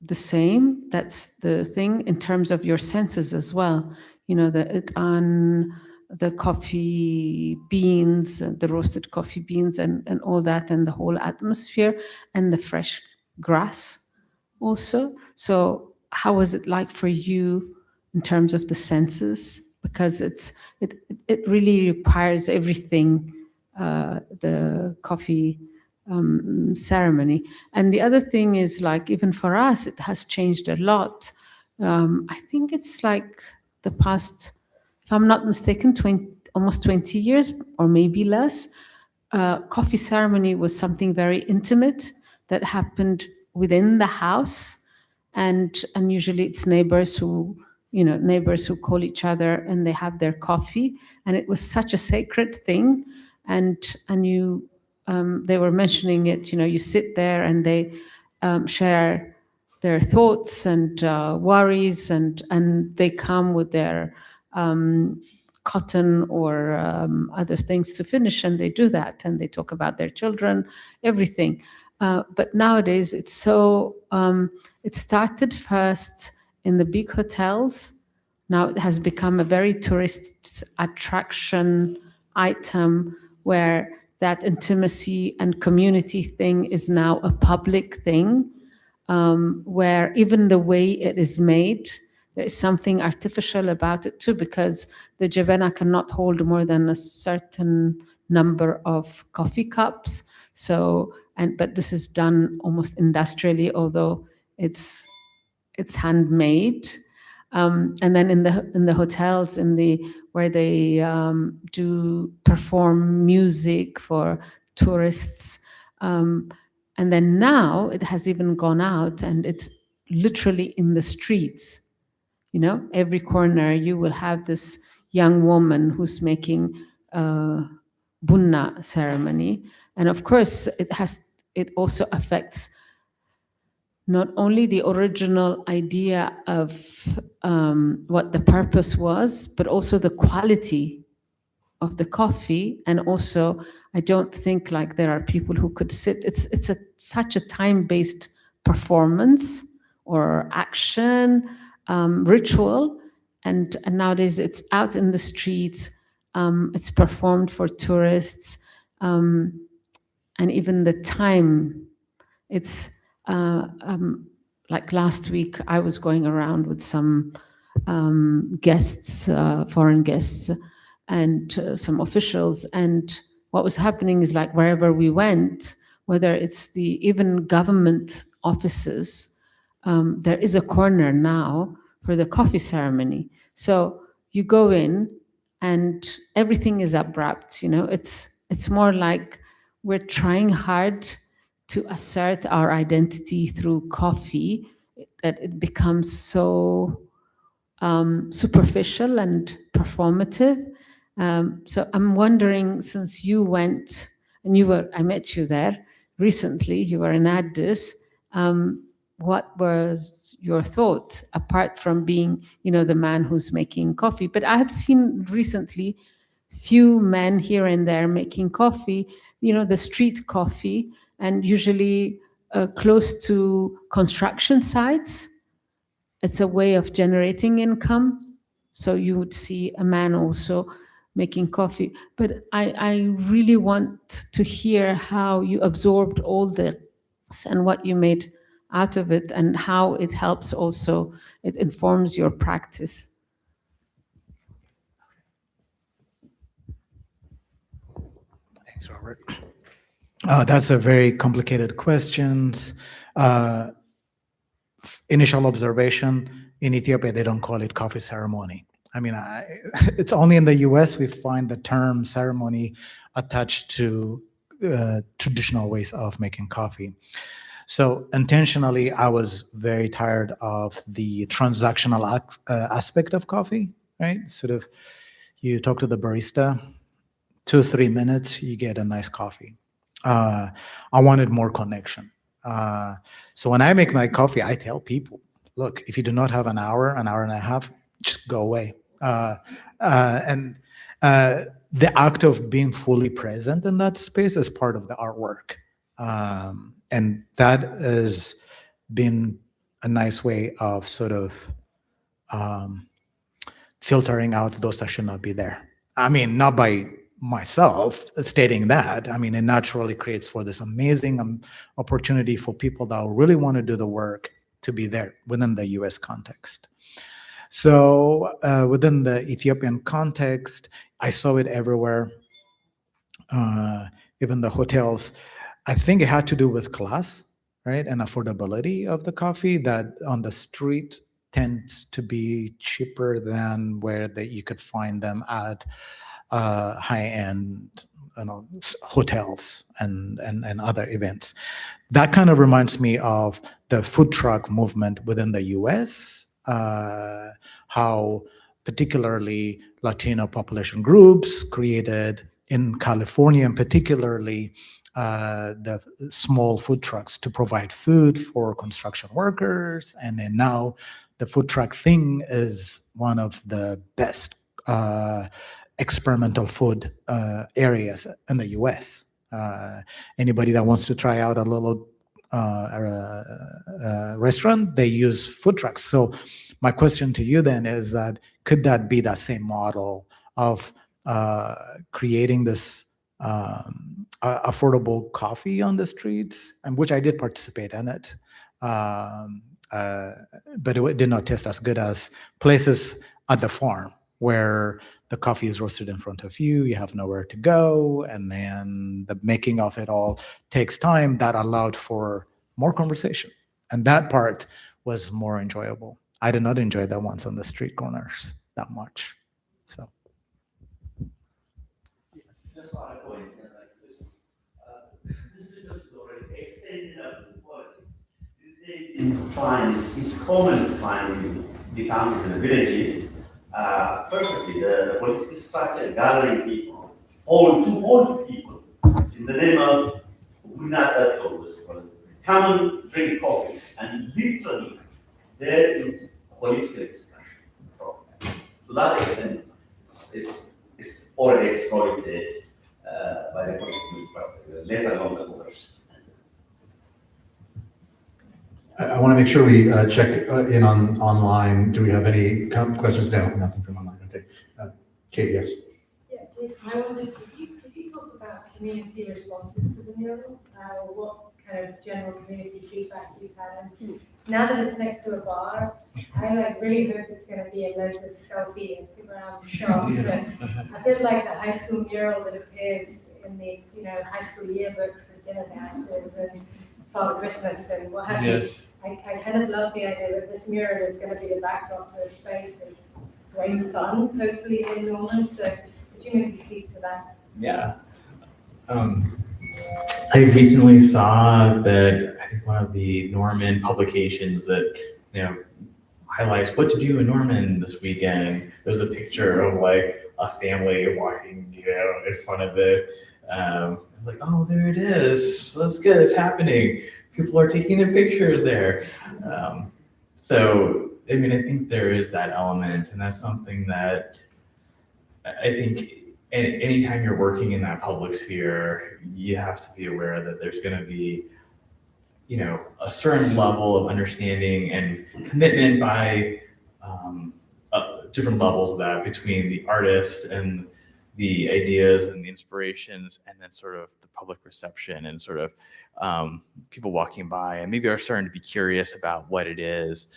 Speaker 12: the same. That's the thing in terms of your senses as well. The itan, the coffee beans, the roasted coffee beans and all that, and the whole atmosphere, and the fresh grass also. So how was it like for you in terms of the senses? Because it really requires everything, the coffee ceremony. And the other thing is, even for us, it has changed a lot. I think it's the past, if I'm not mistaken, almost 20 years or maybe less. Coffee ceremony was something very intimate that happened within the house, and usually it's neighbors who call each other and they have their coffee, and it was such a sacred thing. And you, they were mentioning it. You sit there and they share their thoughts and worries, and they come with their cotton or other things to finish, and they do that, and they talk about their children, everything. But nowadays it's so, it started first in the big hotels. Now it has become a very tourist attraction item where that intimacy and community thing is now a public thing, where even the way it is made, there is something artificial about it too, because the jebena cannot hold more than a certain number of coffee cups. So, but this is done almost industrially, although it's handmade. And then in the hotels, where they do perform music for tourists, and then now it has even gone out, and it's literally in the streets. You know, every corner you will have this young woman who's making bunna ceremony, and of course it also affects not only the original idea of what the purpose was, but also the quality of the coffee. And also, I don't think like there are people who could sit. It's such a time-based performance or action, ritual, and nowadays it's out in the streets. It's performed for tourists, and even the time. It's like last week, I was going around with some guests, foreign guests, and some officials. And what was happening is like wherever we went, whether it's even government offices, there is a corner now for the coffee ceremony. So you go in and everything is abrupt. You know, it's more like we're trying hard to assert our identity through coffee, that it becomes so superficial and performative. So I'm wondering, since you went, and I met you there recently, you were in Addis, what was your thoughts, apart from being, the man who's making coffee? But I have seen recently few men here and there making coffee, the street coffee, and usually close to construction sites. It's a way of generating income. So you would see a man also making coffee. But I really want to hear how you absorbed all this and what you made out of it, and how it helps also, it informs your practice.
Speaker 3: Thanks, Robert. That's a very complicated question. Initial observation, in Ethiopia, they don't call it coffee ceremony. I mean, it's only in the US we find the term ceremony attached to traditional ways of making coffee. So intentionally, I was very tired of the transactional aspect of coffee, right? Sort of, you talk to the barista, 2-3 minutes, you get a nice coffee. I wanted more connection. So when I make my coffee, I tell people, look, if you do not have an hour and a half, just go away. And the act of being fully present in that space is part of the artwork. And that has been a nice way of sort of filtering out those that should not be there. I mean, not by myself stating that. I mean, it naturally creates for this amazing opportunity for people that really want to do the work to be there within the US context. So within the Ethiopian context, I saw it everywhere, even the hotels. I think it had to do with class, right? And affordability of the coffee, that on the street tends to be cheaper than where you could find them at high-end hotels and other events. That kind of reminds me of the food truck movement within the US, how particularly Latino population groups created in California, and particularly the small food trucks to provide food for construction workers. And then now the food truck thing is one of the best experimental food areas in the US. Anybody that wants to try out a little restaurant, they use food trucks. So My question to you then is that could that be that same model of creating this affordable coffee on the streets, and which I did participate in it, but it did not taste as good as places at the farm where the coffee is roasted in front of you, you have nowhere to go, and then the making of it all takes time. That allowed for more conversation, and that part was more enjoyable. I did not enjoy the ones on the street corners that much. So.
Speaker 6: Just want to point like this business is already extended up to politics. These days, it's common to find in the towns and the villages, purposely the political structure gathering people, to hold people in the name of Gulilat, come and drink coffee, and literally there is political discussion. To that extent, it's already exploited by the political structure, let alone the others.
Speaker 2: I want to make sure we check in on online. Do we have any questions? No, nothing from online. Okay. Kate, yes.
Speaker 13: Yeah, Jason, I wondered, could you talk about community responses to the mural? What kind of general community feedback you've had? And now that it's next to a bar, I really hope it's going to be in loads of selfie Instagram shots, and a bit like the high school mural that appears in these, high school yearbooks with dinner dances and Father Christmas and what have you. I kind of love the idea that this mural is going to be a backdrop to a space of great fun, hopefully in Norman. So could you maybe speak to that?
Speaker 5: Yeah. I recently saw that, I think one of the Norman publications that, highlights what to do in Norman this weekend. There's a picture of like a family walking, in front of it. I was like, oh, there it is. That's good. It's happening. People are taking their pictures there. So, I think there is that element, and that's something that I think anytime you're working in that public sphere, you have to be aware that there's going to be, a certain level of understanding and commitment by different levels of that between the artist and the ideas and the inspirations, and then sort of the public reception and sort of people walking by and maybe are starting to be curious about what it is.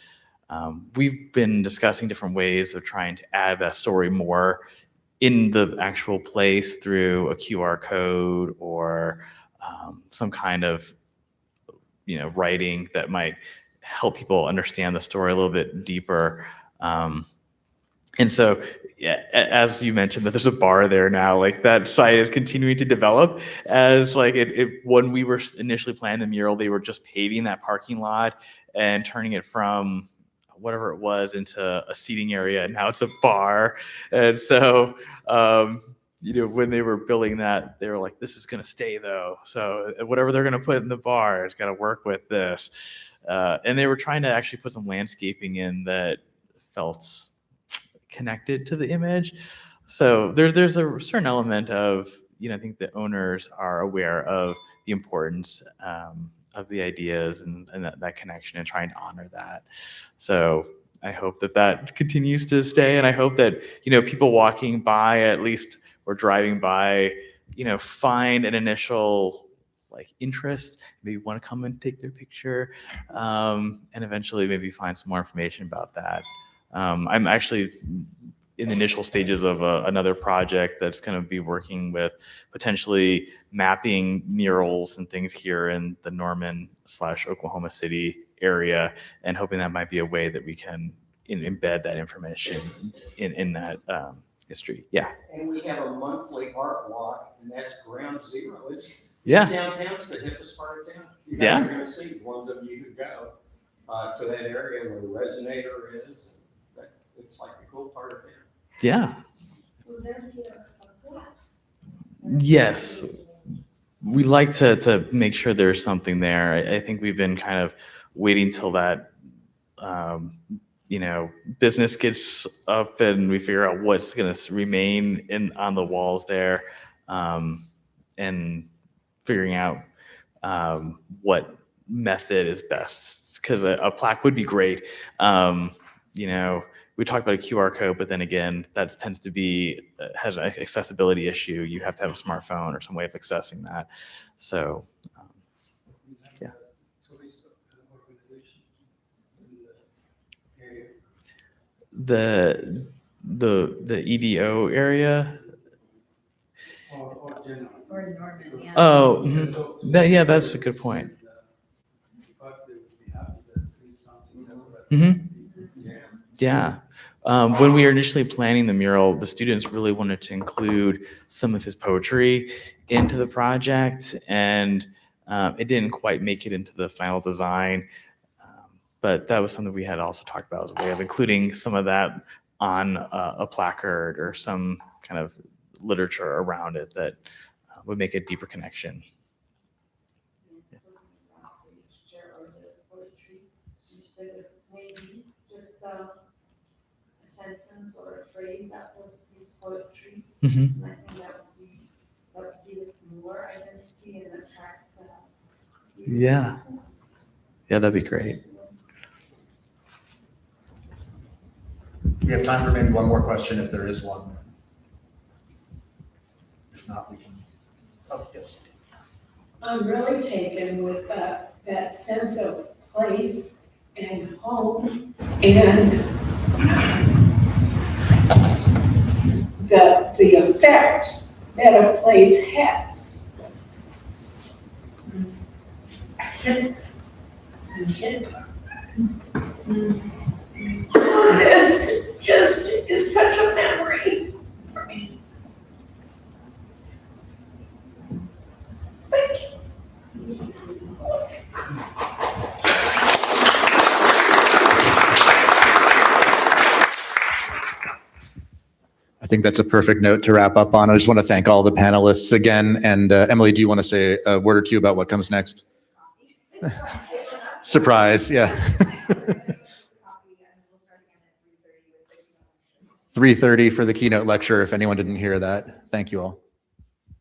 Speaker 5: We've been discussing different ways of trying to add that story more in the actual place through a QR code or some kind of writing that might help people understand the story a little bit deeper. And so, yeah, as you mentioned, that there's a bar there now, like that site is continuing to develop as like when we were initially planning the mural, they were just paving that parking lot and turning it from whatever it was into a seating area. And now it's a bar. And so, when they were building that, they were like, this is going to stay though. So whatever they're going to put in the bar is going to work with this. And they were trying to actually put some landscaping in that felt connected to the image. So there's a certain element of, I think the owners are aware of the importance of the ideas and that connection and trying to honor that. So I hope that continues to stay. And I hope that, people walking by at least or driving by, find an initial interest, maybe want to come and take their picture, and eventually maybe find some more information about that. I'm actually in the initial stages of another project that's going to be working with potentially mapping murals and things here in the Norman/Oklahoma City area, and hoping that might be a way that we can embed that information in that history. Yeah.
Speaker 9: And we have a monthly art walk, and that's ground zero. It's downtown. It's the hippest part of town. You guys are going to see ones of you who go to that area where the resonator is. It's like the cool part of town.
Speaker 5: Yeah. Yes. We like to make sure there's something there. I think we've been kind of waiting till that, business gets up and we figure out what's going to remain on the walls there, and figuring out what method is best. Because a plaque would be great. you know, we talked about a QR code, but then again, that tends to be, has an accessibility issue. You have to have a smartphone or some way of accessing that. So, yeah. The EDO area. Oh, yeah, that's a good point. Yeah. When we were initially planning the mural, the students really wanted to include some of his poetry into the project, and it didn't quite make it into the final design. But that was something we had also talked about as a way of including some of that on a placard or some kind of literature around it that would make a deeper connection.
Speaker 12: Maybe just a sentence or a phrase out of his poetry.
Speaker 5: Mm-hmm.
Speaker 12: And I think that would give it more identity and attract.
Speaker 5: Yeah, that'd be great.
Speaker 2: We have time for maybe one more question if there is one. If not, we can. Oh, yes.
Speaker 14: I'm really taken with that sense of place and home and the effect that a place has. This just is such a memory for me. Thank you.
Speaker 2: I think that's a perfect note to wrap up on. I just want to thank all the panelists again. And Emily, do you want to say a word or two about what comes next? Surprise, yeah. 3:30 for the keynote lecture, if anyone didn't hear that. Thank you all.